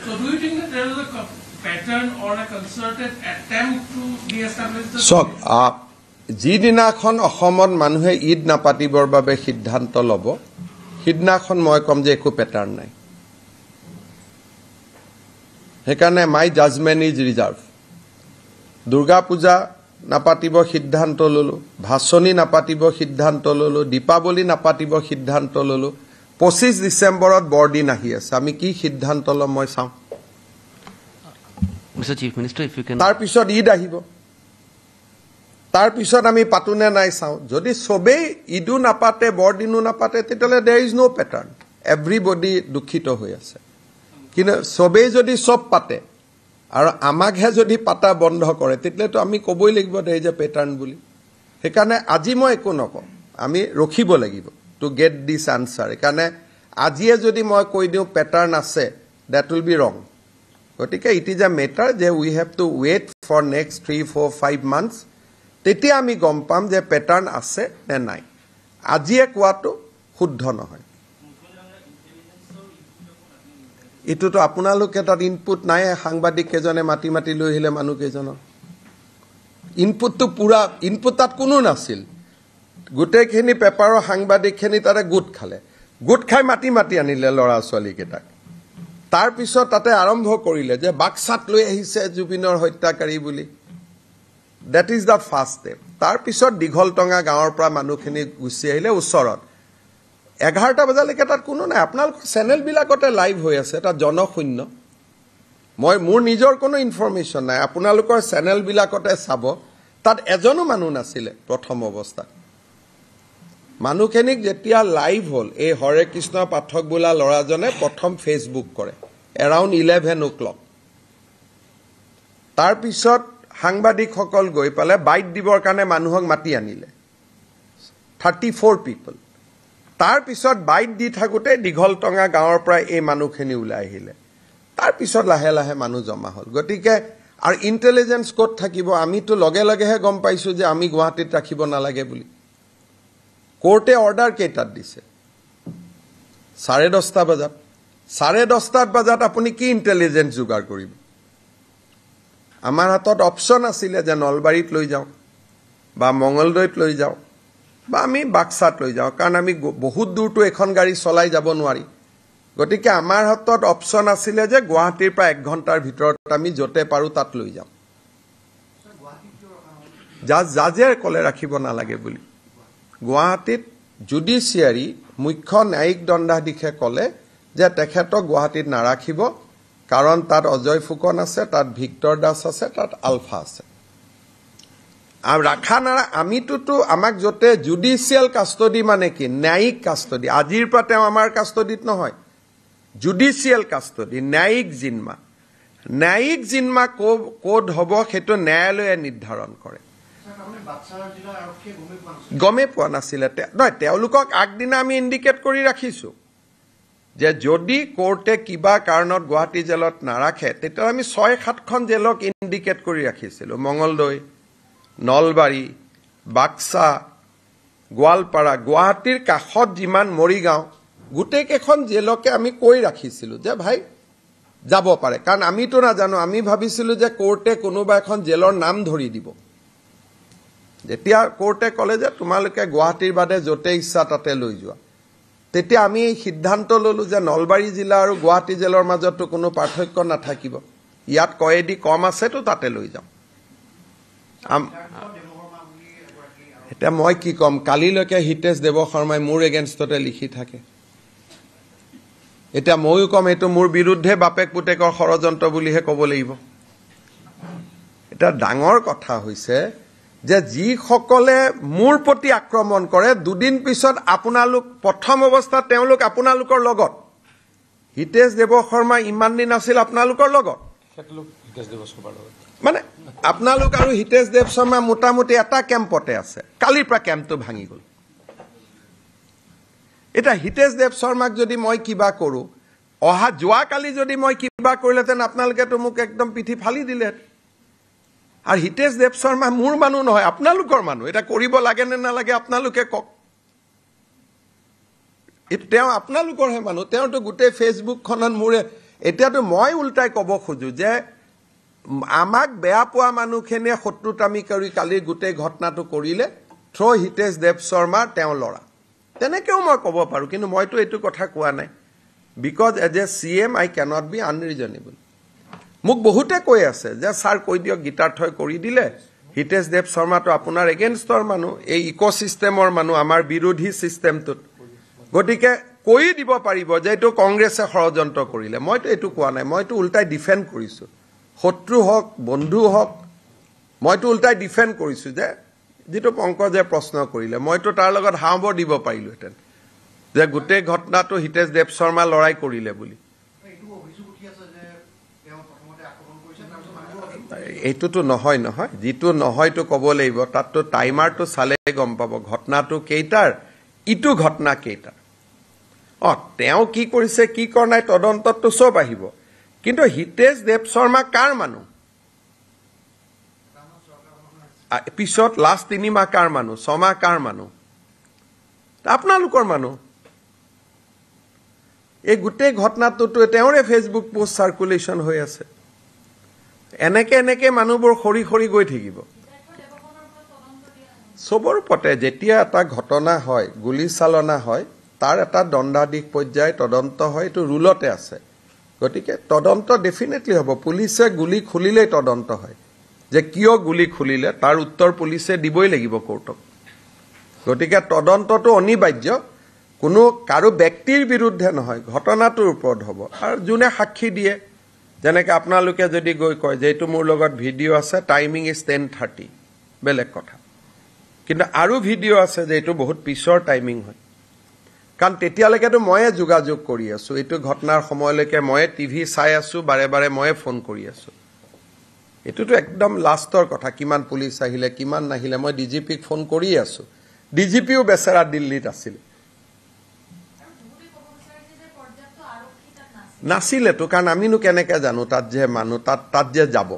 So do you think that there is a pattern or a concerted attempt to de-establish the... So, যিদিনাখন অসমত মানুহে ঈদ নাপাতিবৰ বাবে সিদ্ধান্ত ল'ব সিদিনাখন মই কম যে একো পেটাৰ্ণ নাই সেইকাৰণে মাই judgement is reserve Durga Puja নাপাতিব সিদ্ধান্ত ললো ভাষণী নাপাতিব সিদ্ধান্ত ললো দীপাৱলী নাপাতিব সিদ্ধান্ত ললো 25 ডিসেম্বৰত বৰদিন আহি আছে আমি কি সিদ্ধান্ত লম মই চাও Mr. Chief Minister, if you can... তাৰ পিছত ঈদ আহিব তাৰ পিছত আমি পাতুনে নাই চাও যদি সবেই ঈদু নাপাতে বৰদিনু নাপাতে তেতিয়ালে there is no pattern everybody দুখিত হৈ আছে কিন্তু সবেই যদি সব পাতে আৰু আমাকহে যদি পাতা বন্ধ কৰে তেতিয়াতো আমি কবই লাগিব দেই যে প্যাটাৰ্ন বুলি সেইকাৰণে আজি মই একো নকওঁ আমি ৰখিব লাগিব টু গেট দিস আনসাৰ সেইকাৰণে আজিয়ে যদি মই কৈ দিওঁ প্যাটাৰ্ন আছে that will be wrong গতিকে ইট ইজ আ মেটাৰ যে we have to wait for next 3 4 5 months তেতিয়া আমি গম পাম যে প্যাটাৰ্ন আছে নে নাই আজিয়ে কোৱাটো শুদ্ধ নহয় ইটোতো আপোনালোকে তাত ইনপুট নাই সাংবাদিক কেজনে মাটি মাটি লৈ আহিলে মানুহ কেজনৰ ইনপুটটো পুৰা ইনপুট তাত কোনো নাছিল গোটেইখিনি পেপাৰৰ সাংবাদিকখিনি তাতে গুট খাই মাটি মাটি আনিলে লৰা ছোৱালী কেইটাক তাৰ পিছত তাতে আৰম্ভ কৰিলে যে বাক্সাত লৈ আহিছে জুবিনৰ হত্যাকাৰী বুলি that is the first step তাৰ পিছত দীঘলটঙা গাঁৱৰ পৰা মানুহখিনি গুচি আহিলে ওচৰত 11টা বজালৈকে তাত কোনো নাই আপোনালোকৰ চেনেল বিলাকতে লাইভ হৈ আছে তাত জনশূন্য মই মোৰ নিজৰ কোনো ইনফৰমেশন নাই আপোনালোকৰ চেনেল বিলাকতে চাব তাত এজনো মানুহ নাছিলে প্ৰথম অৱস্থাত মানুহখিনিক যেতিয়া লাইভ হল এই হৰে কৃষ্ণ পাঠক বোলা লৰাজনে প্ৰথম ফেসবুক কৰে এৰাউণ্ড 11 o'clock তাৰ পিছত সাংবাদিকসকল গৈ পালে বাইট দিবৰ কাৰণে মানুহক মাতি আনিলে 34 people তাৰ পিছত বাইট দি থাকোতে দীঘলটঙা গাঁৱৰ পৰা এই মানুহখিনি ওলাই আহিলে তাৰ পিছত লাহে লাহে মানুহ জমা হল গতিকে আৰু ইন্টেলিজেন্স কোড থাকিব আমিতো লগে লগেহে গম পাইছো যে আমি গুৱাহাটীত ৰাখিব নালাগে বুলি কোৰ্টে অৰ্ডাৰ কেইটাত দিছে 10:30 বজাত 10:30 বজাত আপুনি কি ইন্টেলিজেন্স যোগাৰ কৰিব আমাৰ হাতত অপচন আছিল যে নলবাৰীত লৈ যাও বা মঙ্গলদৈত লৈ যাও বা আমি বাক্সাত লৈ যাও কাৰণ আমি বহুত দূৰটো এখন গাড়ী চলাই যাব নোৱাৰি গতিকে আমাৰ হাতত অপচন আছিল যে গুৱাহাটীৰ পৰা 1 ঘণ্টাৰ ভিতৰত আমি যতে পাৰো তাত লৈ যাও জাজে কলে ৰাখিব নালাগে বুলি গুৱাহাটীত জুডিচিয়াৰী মুখ্য ন্যায়িক দণ্ডাধীশে কলে যে তেখেতক গুৱাহাটীত নাৰাখিব কাৰণ তাত অজয় ফুকন আছে তাত ভিক্টৰ দাস আছে তাত আলফা আছে আর রাখা না আমিতো আমাক যতে জুডিশিয়াল কাস্টডি মানে কি ন্যায়িক কাস্টডি আজিৰ পৰা তেওঁ আমাৰ কাস্টডিত নহয় জুডিশিয়াল কাস্টডি ন্যায়িক জিম্মা কোড হ'ব হেতু ন্যায়ালয়ে নিৰ্ধাৰণ কৰে গমে পোৱা নাছিল নহয় তেওঁলোকক আগদিনা আমি ইন্ডিকেট কৰি ৰাখিছো যে যদি কোৰ্টে কিবা কাৰণত গুৱাহাটী জেলত নাৰাখে তেতিয়া আমি 6-7খন জেলক ইন্ডিকেট কৰি ৰাখিছিলো মঙ্গলদৈ নলবাৰী বাক্সা গোৱালপাৰা গুৱাহাটীৰ কাষত যিমান মৰিগাঁও গুটেই কেখন জেলকে আমি কৈ ৰাখিছিলো যে ভাই যাব পাৰে কাৰণ আমিতো না জানো আমি ভাবিছিলো যে কোৰ্টে কোনোবা এখন জেলৰ নাম ধৰি দিব যেতিয়া কোৰ্টে কলে যে তোমালোকে গুৱাহাটীৰ বাদে যতে ইচ্ছা তাতে লৈ যোৱা তেতিয়া আমি এই সিদ্ধান্ত ললো যে নলবাৰী জিলা আৰু গুৱাহাটী জেলৰ মাজতো কোনো পাৰ্থক্য নাথাকিব ইয়াত কয়েদি কম আছে তো তাতে লৈ যাম এটা মই কি কম কালিলৈকে হিতেশ দেৱ শৰ্মাই মোৰ এগেইনষ্টতে লিখি থাকে এটা মইও কম এটো মোৰ বিৰুদ্ধে বাপেক পুতেকৰ ষড়যন্ত্ৰ বুলিহে ক'ব লাগিব এটা ডাঙৰ কথা হৈছে যে যি সকলে মোৰ প্ৰতি আক্ৰমণ কৰে দুদিন পিছত আপোনালোক প্ৰথম অৱস্থাত তেওঁলোক আপোনালোকৰ লগত হিতেশ দেৱ শৰ্মা ইমান দিন আছিল আপোনালোকৰ লগত মানে আপোনালোক আৰু হিতেশ দেৱ শৰ্মা মোটামুটি এটা কেম্পতে আছে কালিৰ পৰা কেম্পটো ভাঙি গল এটা হিতেশ দেৱ শৰ্মাক যদি মই কিবা কৰো অহা যোৱা কালি যদি মই কিবা কৰিলেতেন আপোনালোকে তো মোক একদম পিঠি ফালি দিলে আৰু হিতেশ দেৱ শৰ্মা মোৰ মানুহ নহয় আপোনালোকৰ মানুহ এটা কৰিব লাগে নে নালাগে আপোনালোকে কক তেওঁ আপোনালোকৰ হে মানুহ তেওঁটো গোটেই ফেসবুক খনত মোৰে এতিয়াতো মই উল্টাই কব খোজো যে আমাক বেয়া পোৱা মানুহখিনিয়ে শত্ৰুতামি কৰি কালি গোটেই ঘটনাটো কৰিলে থ্ৰ হিতেশ দেৱ শৰ্মা তেওঁ লৰা তেনেকেও মই কব পাৰো কিন্তু মইতো এইটো কথা কোৱা নাই because as a CM I cannot be unreasonable মোক বহুতে কৈ আছে যে স্যাৰ কৈ দিয়ক গীতাৰ্থই কৰি দিলে হিতেশ দেৱ শৰ্মা তো আপোনাৰ এগেইনষ্টৰ মানুহ এই ইকোসিস্টেমৰ মানুহ আমাৰ বিৰোধী সিস্টেমটোত গতিকে কৈ দিব পাৰিব যে এটো কংগ্ৰেছে ষড়যন্ত্ৰ কৰিলে মইতো এটো কোৱা নাই মইতো উল্টাই ডিফেন্ড কৰিছো শত্ৰু হক বন্ধু হক মইতো উল্টাই ডিফেন্ড কৰিছো যে যেটো পংকজে প্ৰশ্ন কৰিলে মইতো তাৰ লগত হাওঁব দিব পাৰিলোহেতেন যে গোটেই ঘটনাটো হিতেশ দেৱ শৰ্মা লৰাই কৰিলে বুলি এইটোতো নহয় নহয় যিটো নহয়তো ক'ব লাগিব তাততো টাইমাৰটো চালে গম পাব ঘটনাটো কেইটাৰ ইটো ঘটনা কেইটাৰ তেওঁ কি কৰিছে কি কৰা নাই তদন্ততটো সব আহিব কিন্তু হিতেশ দেৱ শৰ্মা কাৰ মানুহ পিছত লাষ্ট 3 মাহ কাৰ মানুহ 6 মাহ কাৰ মানুহ আপোনালোকৰ মানুহ এই গোটেই ঘটনাটোতো তেওঁৰে ফেচবুক পোষ্ট সাৰ্কুলেশন হৈ আছে এনেকে মানুহবোৰ খৰি খৰি গৈ থাকিব সবৰ পটে যেতিয়া এটা ঘটনা হয় গুলি চালনা হয় তাৰ এটা দণ্ডাধীশ পৰ্যায় তদন্ত হয় এটো ৰুলতে আছে গতিকে তদন্ত ডেফিনেটলি হ'ব পুলিচে গুলি খুলিলে তদন্ত হয় যে কিয় গুলি খুলিলে তাৰ উত্তৰ পুলিচে দিবই লাগিব কোৰ্টক গতিকে তদন্তটো অনিবাৰ্য কোনো কাৰো ব্যক্তিৰ বিৰুদ্ধে নহয় ঘটনাটোৰ ওপৰত হ'ব আৰু যোনে সাক্ষী দিয়ে যেনেকৈ আপোনালোকে যদি গৈ কয় যে এইটো মোৰ লগত ভিডিঅ' আছে টাইমিং ইজ 10:30 বেলেগ কথা কিন্তু আৰু ভিডিঅ' আছে যে এইটো বহুত পিছৰ টাইমিং হয় কাৰণ তেতিয়ালৈকেতো ময়ে যোগাযোগ কৰি আছো এইটো ঘটনাৰ সময়লৈকে ময়ে টিভি চাই আছো বাৰে বাৰে ময়ে ফোন কৰি আছো এটোতো একদম লাষ্টৰ কথা কিমান পুলিচ আহিলে কিমান নাহিলে মই ডিজিপিক ফোন কৰি আছো ডিজিপিও বেচাৰা দিল্লীত আছিল নাছিলে তো কাৰণ আমিনো কেনেকে জানো তাত যে মানুহ তাত যে যাব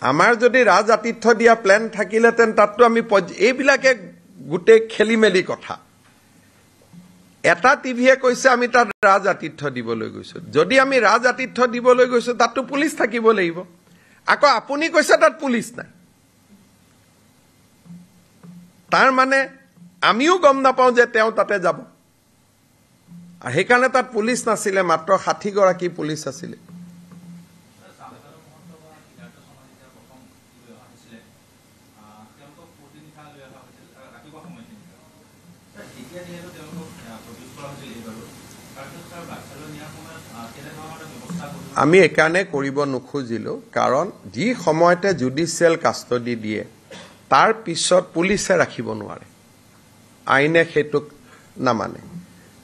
আমাৰ যদি ৰাজ আতিথ্য দিয়া প্ল্যান থাকিলেতেন তাততো আমি এইবিলাকে গুটে খেলি মেলি কথা এটা টিভিয়ে কৈছে আমি তাত ৰাজ আতিথ্য দিবলৈ গৈছো যদি আমি ৰাজ আতিথ্য দিবলৈ গৈছো তাততো পুলিচ থাকিব লাগিব আকৌ আপুনি কৈছে তাত পুলিচ নাই তাৰ মানে আমিও গম নাপাও যে তেওঁ তাতে যাব আৰ সেইকাৰণে তাত পুলিচ নাছিলে মাত্ৰ 60 গৰাকী পুলিচ আছিল আমি একাৰণে কৰিব নখুজিলো কাৰণ যি সময়তে জুডিশিয়াল কাষ্টডি দিয়ে তাৰ পিছত পুলিচে ৰাখিব নোৱাৰে আইনে হেতুক নামানে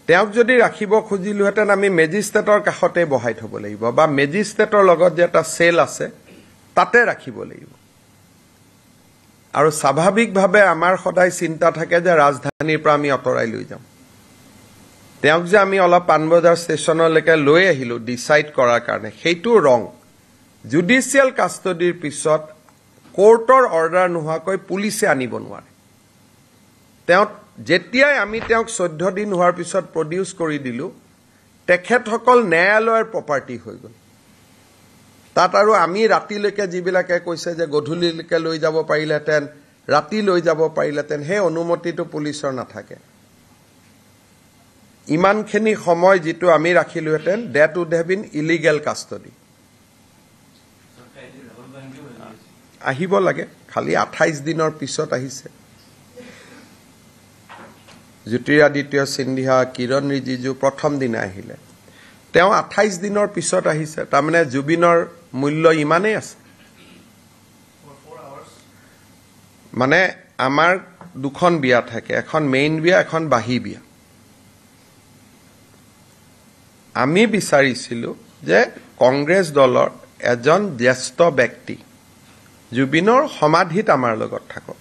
তেওঁক যদি ৰাখিব খুজিলোহেতেন আমি মেজিষ্ট্ৰেটৰ কাষতে বহাই থব লাগিব বা মেজিষ্ট্ৰেটৰ লগত যে এটা সেল আছে তাতে ৰাখিব লাগিব আৰু স্বাভাৱিকভাৱে আমাৰ সদায় চিন্তা থাকে যে ৰাজধানীৰ পৰা আমি অতৰাই লৈ যাম তেওঁক যে আমি অলপ পানবজাৰ ষ্টেচনলৈকে লৈ আহিলো ডিসাইড কৰাৰ কাৰণে সেইটো ৰং জুডিশিয়াল কাষ্টডিৰ পিছত কোৰ্টৰ অৰ্ডাৰ নোহোৱাকৈ পুলিচে আনিব নোৱাৰে তেওঁ যেতিয়াই আমি তেওঁক 14 দিন হোৱাৰ পিছত প্ৰডিউস কৰি দিলো তেখেতসকল ন্যায়ালয়ৰ প্ৰপাৰ্টি হৈ গল তাত আৰু আমি ৰাতিলৈকে যিবিলাকে কৈছে যে গধূলিলৈকে লৈ যাব পাৰিলেতেন ৰাতি লৈ যাব পাৰিলেতেন হে অনুমতিটো পুলিচৰ নাথাকে ইমানখিনি সময় যেটো আমি ৰাখিলোহেতেন that would have been illegal custody আহিব লাগে খালি 28 দিনৰ পিছত আহিছে জ্যোতিৰাদিত্য সিন্ধিয়া কিৰণ ৰিজিজু প্ৰথম দিন আহিলে তেওঁ 28 দিনৰ পিছত আহিছে তাৰমানে জুবিনৰ মূল্য ইমানেই আছে মানে আমাৰ দুখন বিয়া থাকে এখন মেইন বিয়া এখন বাহি বিয়া আমি বিচাৰিছিলো যে কংগ্ৰেছ দলৰ এজন জ্যেষ্ঠ ব্যক্তি জুবিনৰ সমাধিত আমাৰ লগত থাকক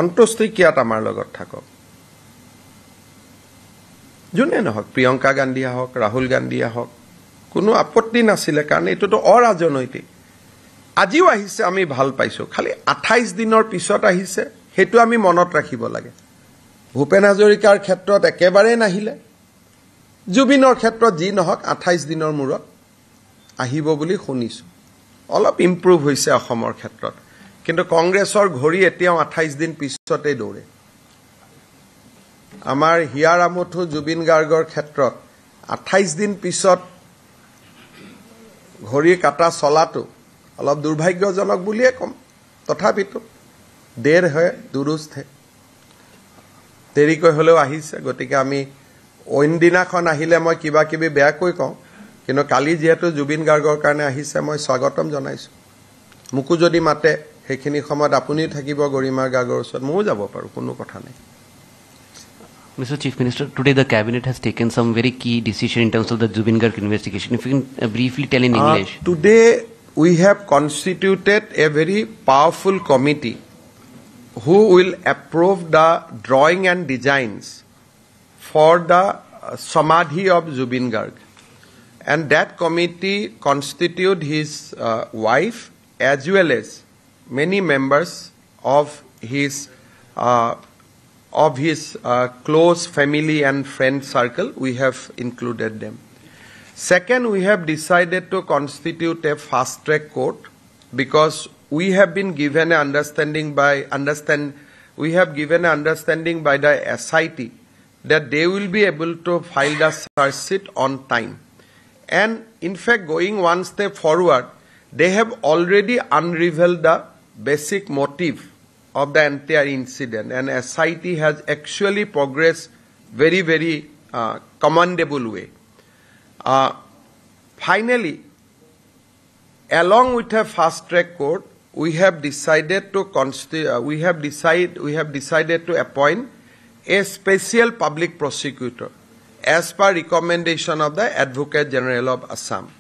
অন্ত্যেষ্টিক্ৰিয়াত আমাৰ লগত থাকক যোনে নহক প্ৰিয়ংকা গান্ধী হওক ৰাহুল গান্ধী হওক কোনো আপত্তি নাছিলে কাৰণ এটোতো অৰাজনৈতিক আজিও আহিছে আমি ভাল পাইছো খালি 28 দিনৰ পিছত আহিছে হেতু আমি মনত ৰাখিব লাগে ভূপেন হাজৰিকাৰ ক্ষেত্ৰত একেবাৰে নাহিলে জুবিনৰ ক্ষেত্ৰত যি নহক 28 দিনৰ মূৰত আহিব বুলি শুনিছো অলপ ইমপ্ৰুভ হৈছে অসমৰ ক্ষেত্ৰত কিন্তু কংগ্ৰেছৰ ঘড়ী এতিয়াও 28 দিন পিছতে দৌৰে আমাৰ হিয়াৰ আমঠু জুবিন গাৰ্গৰ ক্ষেত্ৰত 28 দিন পিছত ঘড়ী কাটা চলাটো অলপ দুৰ্ভাগ্যজনক বুলিয়ে কম তথাপিতো দেৰ হয় দুৰুস্ত হে দেৰিকৈ হলেও আহিছে গতিকে আমি অইনদিনাখন আহিলে মই কিবা কিবি বেয়াকৈ কওঁ কিন্তু কালি যেহেতু জুবিন গাৰ্গৰ কাৰণে আহিছে মই স্বাগতম জনাইছো মুকু যদি মাতে সেইখিনি সময়ত আপুনিও থাকিব গৰিমা গাৰ্গৰ ওচৰত ময়ো যাব পাৰো কোনো কথা নাই Mr. Chief Minister, today the cabinet has taken some very key decision in terms of the Zubin Garg investigation. If you can briefly tell in English. Today we have constituted a very powerful committee who will approve the drawing and designs for the Samadhi of Zubin Garg. And that committee constitute his wife as well as many members of his close family and friend circle. We have included them. Second, we have decided to constitute a fast-track court because we have been given an understanding by the SIT that they will be able to file the charge sheet on time. And in fact, going one step forward, they have already unraveled the basic motive of the entire incident, and SIT has actually progressed very, very commendable way. Finally, along with a fast-track court, we have decided to appoint a special public prosecutor as per recommendation of the Advocate General of Assam.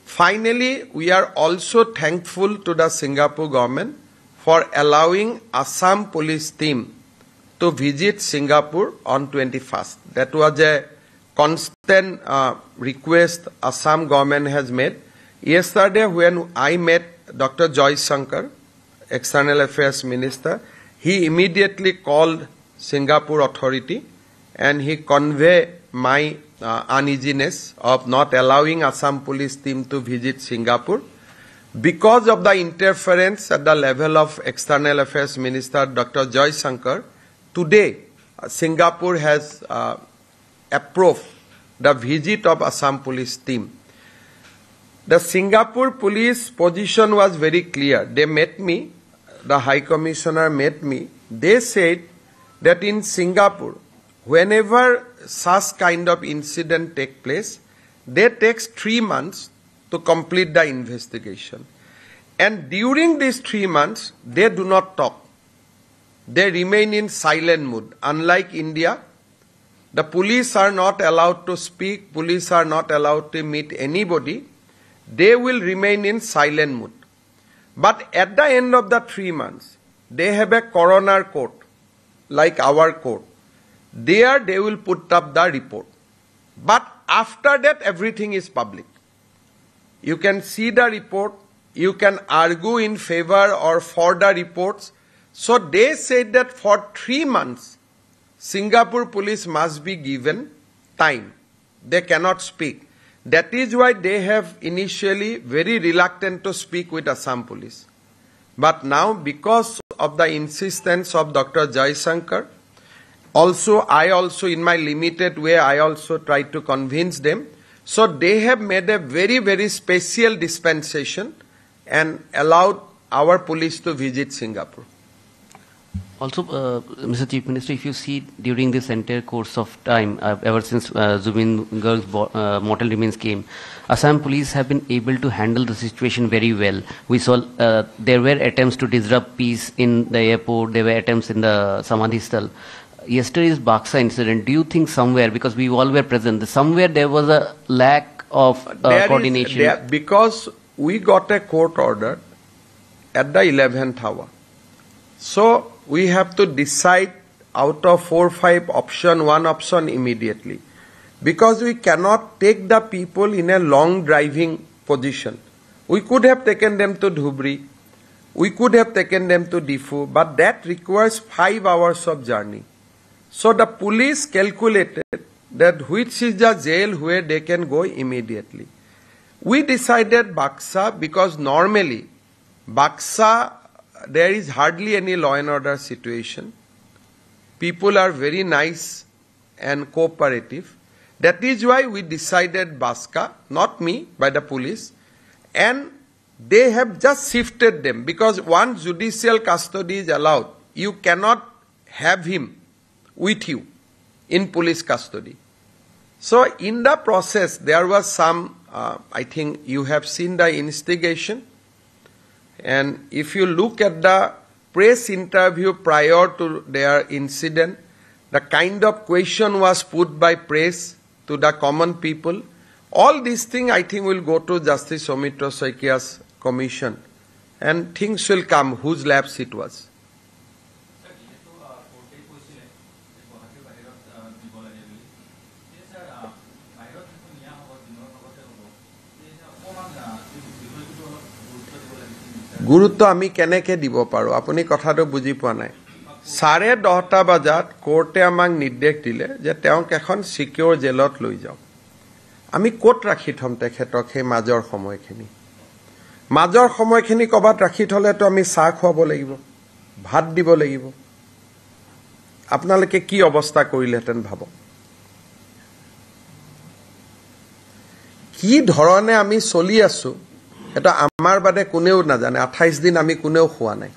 Finally, we are also thankful to the Singapore government for allowing Assam police team to visit Singapore on 21st. That was a constant request Assam government has made. Yesterday, when I met Dr. Joy Shankar, External Affairs Minister, he immediately called Singapore authority and he conveyed my uneasiness of not allowing Assam police team to visit Singapore because of the interference at the level of External Affairs Minister Dr. Joy Shankar. Today, Singapore has approved the visit of Assam police team. The Singapore police position was very clear. They met me, the High Commissioner met me. They said that in Singapore, whenever such kind of incident take place, they takes 3 months to complete the investigation. And during these 3 months, they do not talk. They remain in silent mood. Unlike India, the police are not allowed to speak, police are not allowed to meet anybody. They will remain in silent mood. But at the end of the 3 months, they have a coroner court, like our court. There they will put up the report. But after that, everything is public. You can see the report, you can argue in favor or for the reports. So they said that for 3 months, Singapore police must be given time. They cannot speak. That is why they have initially very reluctant to speak with Assam police. But now, because of the insistence of Dr. Joy Shankar, I also in my limited way, I also tried to convince them. So they have made a very, very special dispensation and allowed our police to visit Singapore. Also, Mr. Chief Minister, if you see during this entire course of time, ever since Zubin Garg's mortal remains came, Assam police have been able to handle the situation very well. We saw there were attempts to disrupt peace in the airport, there were attempts in the Samadhi Sthal. Yesterday's Baksa incident, do you think somewhere, because we all were present, somewhere there was a lack of coordination? Because we got a court order at the 11th hour. So we have to decide out of 4 or 5 options, one option immediately. Because we cannot take the people in a long driving position. We could have taken them to Dhubri, we could have taken them to Difu, but that requires 5 hours of journey. So the police calculated that which is the jail where they can go immediately. We decided Baksa because normally Baksa, there is hardly any law and order situation. People are very nice and cooperative. That is why we decided Baksa, not me, by the police. And they have just shifted them because once judicial custody is allowed, you cannot have him with you in police custody. So in the process, there was some, I think you have seen the instigation. And if you look at the press interview prior to their incident, the kind of question was put by press to the common people, all these things I think will go to Justice Soumitra Saikia's commission and things will come whose lapse it was. গুৰুত্ব আমি কেনেকে দিব পাৰো আপুনি কথাটো বুজি পোৱা নাই 10:30 বজাত কোৰ্টে আমাক নিৰ্দেশ দিলে যে তেওঁক এখন সিকিউৰ জেলত লৈ যাওক আমি কোট ৰাখি থম তেখেতক সেই মাজৰ সময়খিনি কবাত ৰাখি থলেতো আমি চাহ খুৱাব লাগিব ভাত দিব লাগিব আপোনালোকে কি অৱস্থা কৰিলেতেন ভাবক কি ধৰণে আমি চলি আছো এটা আমাৰ বাদে কোনেও নাজানে 28 দিন আমি কোনেও খোৱা নাই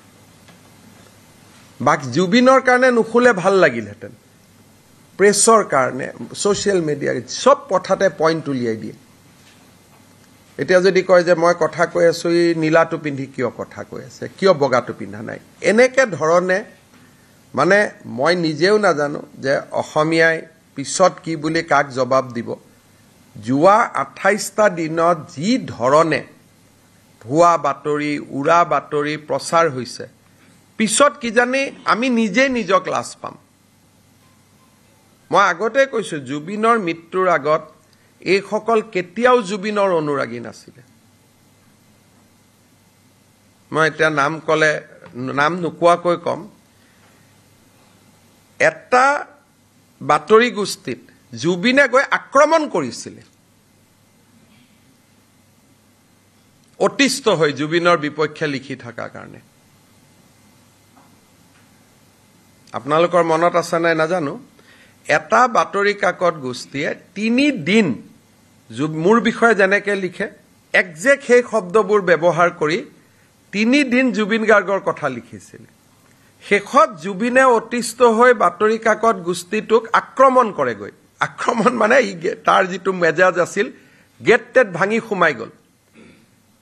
বাক জুবিনৰ কাৰণে নুখুলে ভাল লাগিলহেতেন প্ৰেছৰ কাৰণে সোশ্যাল মিডিয়া সব কথাতে পইণ্ট উলিয়াই দিয়ে এতিয়া যদি কয় যে মই কথা কৈ আছো ই নীলাটো পিন্ধি কিয় কথা কৈ আছে কিয় বগাটো পিন্ধা নাই এনেকে ধৰণে মানে মই নিজেও নাজানো যে অসমীয়াই পিছত কি বুলি কাক জবাব দিব জুৱা 28টা দিনত যি ধৰণে ভুৱা বাতৰি উৰা বাতৰি প্ৰচাৰ হৈছে পিছত কি জানি আমি নিজে নিজক লাজ পাম মই আগতে কৈছো জুবিনৰ মৃত্যুৰ আগত এই সকল কেতিয়াও জুবিনৰ অনুৰাগী নাছিল মই এটা নাম নোকোৱাকৈ কম এটা বাতৰি গোষ্ঠীত জুবিনে গৈ আক্ৰমণ কৰিছিল অতিষ্ঠ হৈ জুবিনৰ বিপক্ষে লিখি থকা কাৰণে আপোনালোকৰ মনত আছে নাই নাজানো এটা বাতৰি কাকত গোষ্ঠীয়ে 3 দিন মোৰ বিষয়ে যেনেকে লিখে একজেক্ট সেই শব্দবোৰ ব্যৱহাৰ কৰি 3 দিন জুবিন গাৰ্গৰ কথা লিখিছিল শেষত জুবিনে অতিষ্ঠ হৈ বাতৰি কাকত গোষ্ঠীটোক আক্ৰমণ কৰেগৈ আক্ৰমণ মানে তাৰ যিটো মেজাজ আছিল গেটটেট ভাঙি সোমাই গল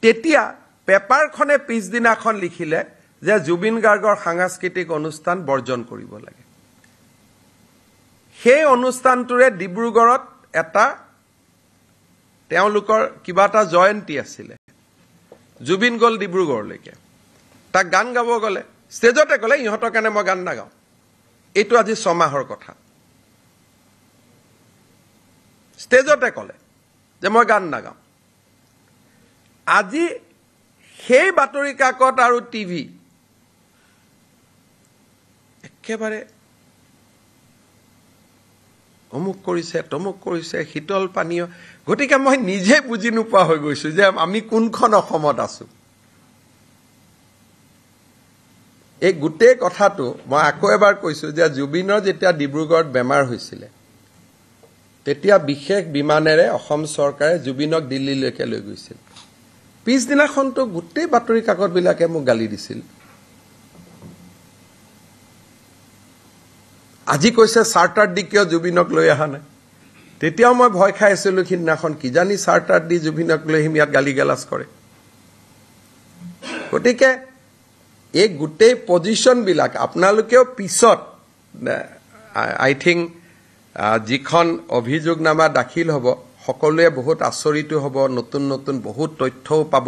তেতিয়া পেপাৰখনে পিছদিনাখন লিখিলে যে জুবিন গাৰ্গৰ সাংস্কৃতিক অনুষ্ঠান বৰ্জন কৰিব লাগে সেই অনুষ্ঠানটোৰে ডিব্ৰুগড়ত এটা তেওঁলোকৰ কিবা এটা জয়ন্তী আছিল জুবিন গল ডিব্ৰুগড়লৈকে তাক গান গাব গলে ষ্টেজতে গলে ইহঁতৰ কাৰণে মই গান নাগাওঁ এইটো আজি 6 মাহৰ কথা ষ্টেজতে কলে যে মই গান নাগাওঁ আজি সেই বাতৰি কাকত আৰু টিভি একেবাৰে অমুক কৰিছে তমুক কৰিছে শীতল পানীয় গতিকে মই নিজে বুজি নোপোৱা হৈ গৈছো যে আমি কোনখন অসমত আছো এই গোটেই কথাটো মই আকৌ এবাৰ কৈছো যে জুবিনৰ যেতিয়া ডিব্ৰুগড়ত বেমাৰ হৈছিল তেতিয়া বিশেষ বিমানেৰে অসম চৰকাৰে জুবিনক দিল্লীলৈকে লৈ গৈছিল পিছদিনাখনটো গোটেই বাতৰি কাকত বিলাকে মোক গালি দিছিল আজি কৈছে চাৰ্টাৰ দি কিয় জুবিনক লৈ আহা নাই তেতিয়াও মই ভয় খাই আছিলো খিদিনাখন কি জানি চাৰ্টাৰ দি জুবিনক লৈ আহিম ইয়াত গালি গালাজ কৰে গতিকে এই গোটেই পজিশন বিলাক আপোনালোকেও পিছত আই থিংক যিখন অভিযোগনামা দাখিল হ'ব সকলোৱে বহুত আচৰিত হ'ব নতুন নতুন বহুত তথ্যও পাব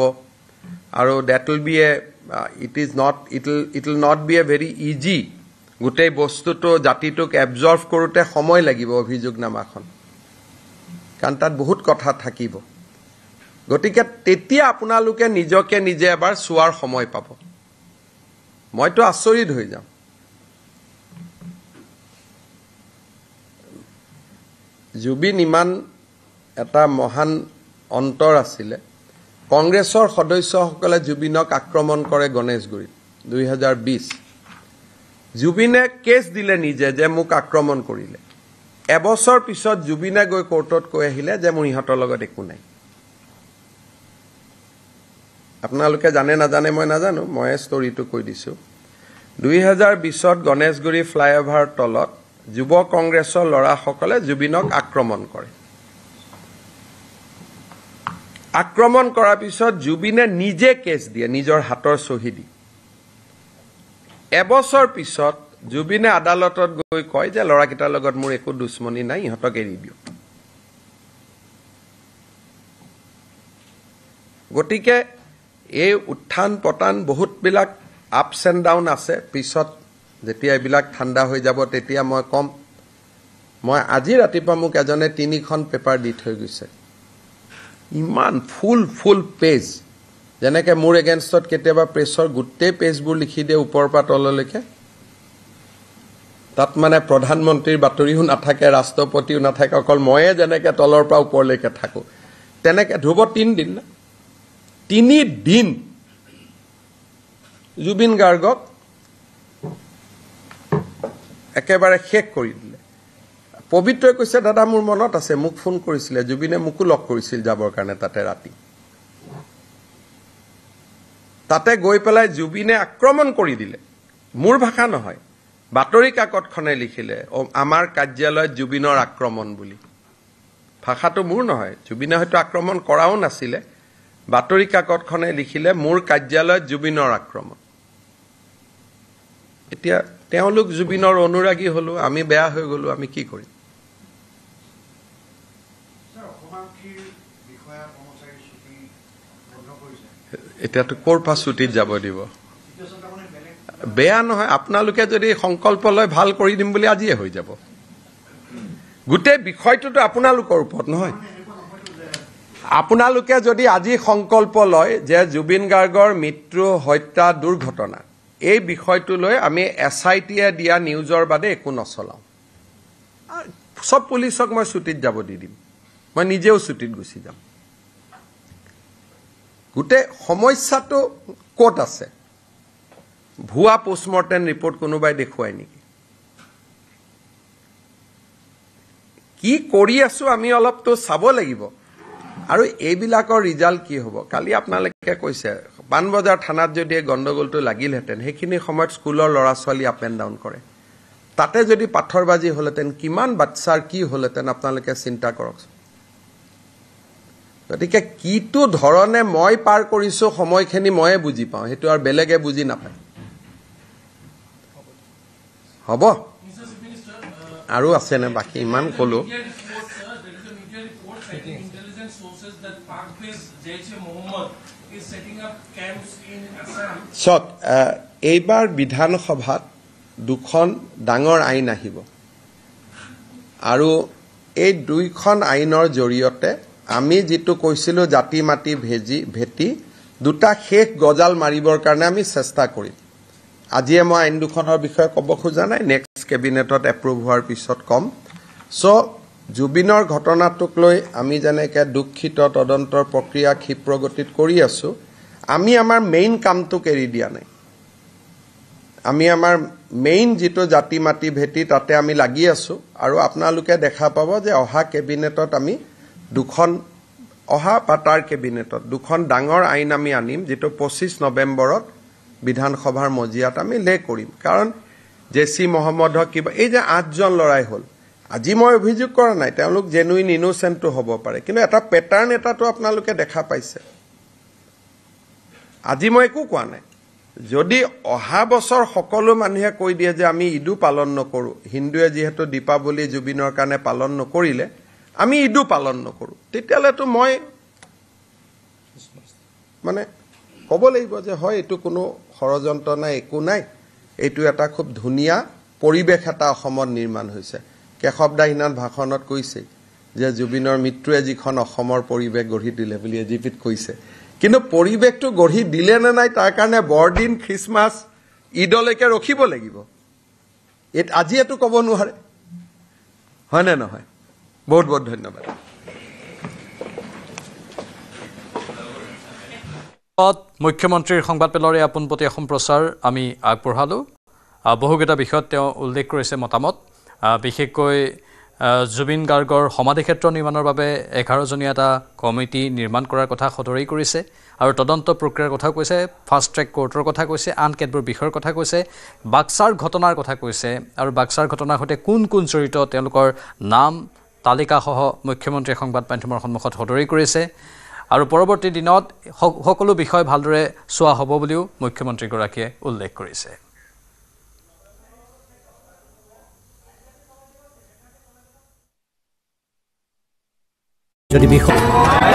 আৰু that will be a it will not be a very easy গোটেই বস্তুটো জাতিটোক এবজৰ্ভ কৰোতে সময় লাগিব অভিযোগনামাখন কাৰণ তাত বহুত কথা থাকিব গতিকে তেতিয়া আপোনালোকে নিজকে নিজে এবাৰ চোৱাৰ সময় পাব মইতো আচৰিত হৈ যাম জুবিন ইমান এটা মহান অন্তৰ আছিল কংগ্ৰেছৰ সদস্যসকলে জুবিনক আক্ৰমণ কৰে গণেশগুৰিত 2020 জুবিনে কেছ দিলে নিজে যে মোক আক্ৰমণ কৰিলে এবছৰ পিছত জুবিনে গৈ কোৰ্টত কৈ আহিলে যে মোৰ ইহঁতৰ লগত একো নাই আপোনালোকে জানে নাজানে মই নাজানো মই ষ্টৰীটো কৈ দিছো 2020ত গণেশগুৰি ফ্লাইঅভাৰ তলত যুৱ কংগ্ৰেছৰ লৰাসকলে জুবিনক আক্ৰমণ কৰে আক্ৰমণ কৰাৰ পিছত জুবিনে নিজে কেছ দিয়ে নিজৰ হাতৰ সহি দি এবছৰ পিছত জুবিনে আদালতত গৈ কয় যে লৰাকেইটাৰ লগত মোৰ একো দুশ্মনী নাই, ইহঁতক এৰি দিয়ক। গতিকে এই উত্থান পতান বহুতবিলাক আপছ এণ্ড ডাউন আছে। পিছত যেতিয়া এইবিলাক ঠাণ্ডা হৈ যাব তেতিয়া মই ক'ম। মই আজি ৰাতিপুৱা মোক এজনে 3খন পেপাৰ দি থৈ গৈছে, ইমান ফুল পেজ, যেনেকৈ মোৰ এগেইনষ্টত কেতিয়াবা প্ৰেছৰ গোটেই পেজবোৰ লিখি দিয়ে ওপৰৰ পৰা তললৈকে। তাত মানে প্ৰধানমন্ত্ৰীৰ বাতৰিও নাথাকে, ৰাষ্ট্ৰপতিও নাথাকে, অকল ময়ে যেনেকৈ তলৰ পৰা ওপৰলৈকে থাকোঁ, তেনেকৈ ধুব 3 দিন না 3 দিন জুবিন গাৰ্গক একেবাৰে শেষ কৰি দিলে। পবিত্ৰই কৈছে, দাদা মোৰ মনত আছে, মোক ফোন কৰিছিলে, জুবিনে মোকো লগ কৰিছিল যাবৰ কাৰণে তাতে ৰাতি। তাতে গৈ পেলাই জুবিনে আক্ৰমণ কৰি দিলে। মোৰ ভাষা নহয়, বাতৰি কাকতখনে লিখিলে আমাৰ কাৰ্যালয়ত জুবিনৰ আক্ৰমণ বুলি। ভাষাটো মোৰ নহয়, জুবিনে হয়তো আক্ৰমণ কৰাও নাছিলে, বাতৰি কাকতখনে লিখিলে মোৰ কাৰ্যালয়ত জুবিনৰ আক্ৰমণ। এতিয়া তেওঁলোক জুবিনৰ অনুৰাগী হলো, আমি বেয়া হৈ গলো, আমি কি কৰিম? এতিয়াতো ক'ৰ পৰা ছুটিত যাব দিব? বেয়া নহয়, আপোনালোকে যদি সংকল্প লয় ভাল কৰি দিম বুলি আজিয়ে হৈ যাব। গোটেই বিষয়টোতো আপোনালোকৰ ওপৰত নহয়। আপোনালোকে যদি আজি সংকল্প লয় যে জুবিন গাৰ্গৰ মৃত্যু, হত্যা, দুৰ্ঘটনা, এই বিষয়টো লৈ আমি SITয়ে দিয়া নিউজৰ বাদে একো নচলাওঁ, সব পুলিচক মই ছুটিত যাব দি দিম, মই নিজেও ছুটিত গুচি যাম। গোটেই সমস্যাটো ক'ত আছে? ভুৱা পোষ্টমৰ্টেম ৰিপৰ্ট কোনোবাই দেখুৱাই নেকি? কি কৰি আছো আমি অলপতো চাব লাগিব। আৰু এইবিলাকৰ ৰিজাল্ট কি হ'ব? কালি আপোনালোকে কৈছে পাণবজাৰ থানাত যদি এই গণ্ডগোলটো লাগিলহেঁতেন, সেইখিনি সময়ত স্কুলৰ ল'ৰা ছোৱালী আপ এণ্ড ডাউন কৰে, তাতে যদি পাথৰবাজি হ'লহেঁতেন কিমান বাচ্চাৰ কি হ'লহেঁতেন আপোনালোকে চিন্তা কৰকচোন। গতিকে কিটো ধৰণে মই পাৰ কৰিছো সময়খিনি ময়ে বুজি পাওঁ, সেইটো আৰু বেলেগে বুজি নাপায়। হ'ব আৰু আছেনে বাকী? ইমান ক'লো। চক এইবাৰ বিধানসভাত 2খন ডাঙৰ আইন আহিব, আৰু এই 2খন আইনৰ জৰিয়তে আমি যিটো কৈছিলোঁ জাতি মাটি ভেটি 2টা শেষ গজাল মাৰিবৰ কাৰণে আমি চেষ্টা কৰিম। আজিয়ে মই আইন 2খনৰ বিষয়ে ক'ব খোজা নাই, নেক্সট কেবিনেটত এপ্ৰুভ হোৱাৰ পিছত ক'ম। চ' জুবিনৰ ঘটনাটোক লৈ আমি যেনেকৈ দুখিত, তদন্তৰ প্ৰক্ৰিয়া ক্ষিপ্ৰগতিত কৰি আছোঁ, আমি আমাৰ মেইন কামটোক এৰি দিয়া নাই। আমি আমাৰ মেইন যিটো জাতি মাটি ভেটি তাতে আমি লাগি আছোঁ, আৰু আপোনালোকে দেখা পাব যে অহা কেবিনেটত আমি 2খন, অহা বা তাৰ কেবিনেটত 2খন ডাঙৰ আইন আমি আনিম, যিটো 25 নৱেম্বৰত বিধানসভাৰ মজিয়াত আমি লে কৰিম। কাৰণ জেচি মহম্মদক কিবা, এই যে 8জন ল'ৰাই হ'ল, আজি মই অভিযোগ কৰা নাই, তেওঁলোক জেনুইন ইনোচেণ্টটো হ'ব পাৰে, কিন্তু এটা পেটাৰ্ণ এটাতো আপোনালোকে দেখা পাইছে। আজি মই একো কোৱা নাই। যদি অহা বছৰ সকলো মানুহে কৈ দিয়ে যে আমি ঈদো পালন নকৰোঁ, হিন্দুৱে যিহেতু দীপাৱলী জুবিনৰ কাৰণে পালন নকৰিলে আমি ঈদো পালন নকৰোঁ, তেতিয়াহ'লেতো মই মানে ক'ব লাগিব যে হয় এইটো কোনো ষড়যন্ত্ৰ নাই, একো নাই, এইটো এটা খুব ধুনীয়া পৰিৱেশ এটা অসমত নিৰ্মাণ হৈছে। কেশৱ দা সিদিনা ভাষণত কৈছে যে জুবিনৰ মৃত্যুৱে যিখন অসমৰ পৰিৱেশ গঢ়ি দিলে বুলি এজিপিত কৈছে, কিন্তু পৰিৱেশটো গঢ়ি দিলে নে নাই তাৰ কাৰণে বৰদিন, খ্ৰীষ্টমাছ, ঈদলৈকে ৰখিব লাগিব। আজি এইটো ক'ব নোৱাৰে, হয়নে নহয়? বহুত বহুত ধন্যবাদ। মুখ্যমন্ত্ৰীৰ সংবাদমেলৰে আপোনপটীয়া সম্প্ৰচাৰ আমি আগবঢ়ালোঁ। বহুকেইটা বিষয়ত তেওঁ উল্লেখ কৰিছে মতামত, বিশেষকৈ জুবিন গাৰ্গৰ সমাধিক্ষেত্ৰ নিৰ্মাণৰ বাবে 11জনীয়া এটা কমিটি নিৰ্মাণ কৰাৰ কথা সদৰি কৰিছে, আৰু তদন্ত প্ৰক্ৰিয়াৰ কথাও কৈছে, ফাষ্ট ট্ৰেক কোৰ্টৰ কথা কৈছে, আন কেতবোৰ বিষয়ৰ কথা কৈছে, বাক্সাৰ ঘটনাৰ কথা কৈছে, আৰু বাক্সাৰ ঘটনাৰ সৈতে কোন কোন জড়িত তেওঁলোকৰ নাম তালিকাসহ মুখ্যমন্ত্ৰীয়ে সংবাদ মাধ্যমৰ সন্মুখত সদৰি কৰিছে, আৰু পৰৱৰ্তী দিনত সকলো বিষয় ভালদৰে চোৱা হ'ব বুলিও মুখ্যমন্ত্ৰীগৰাকীয়ে উল্লেখ কৰিছে। যদি বিষয়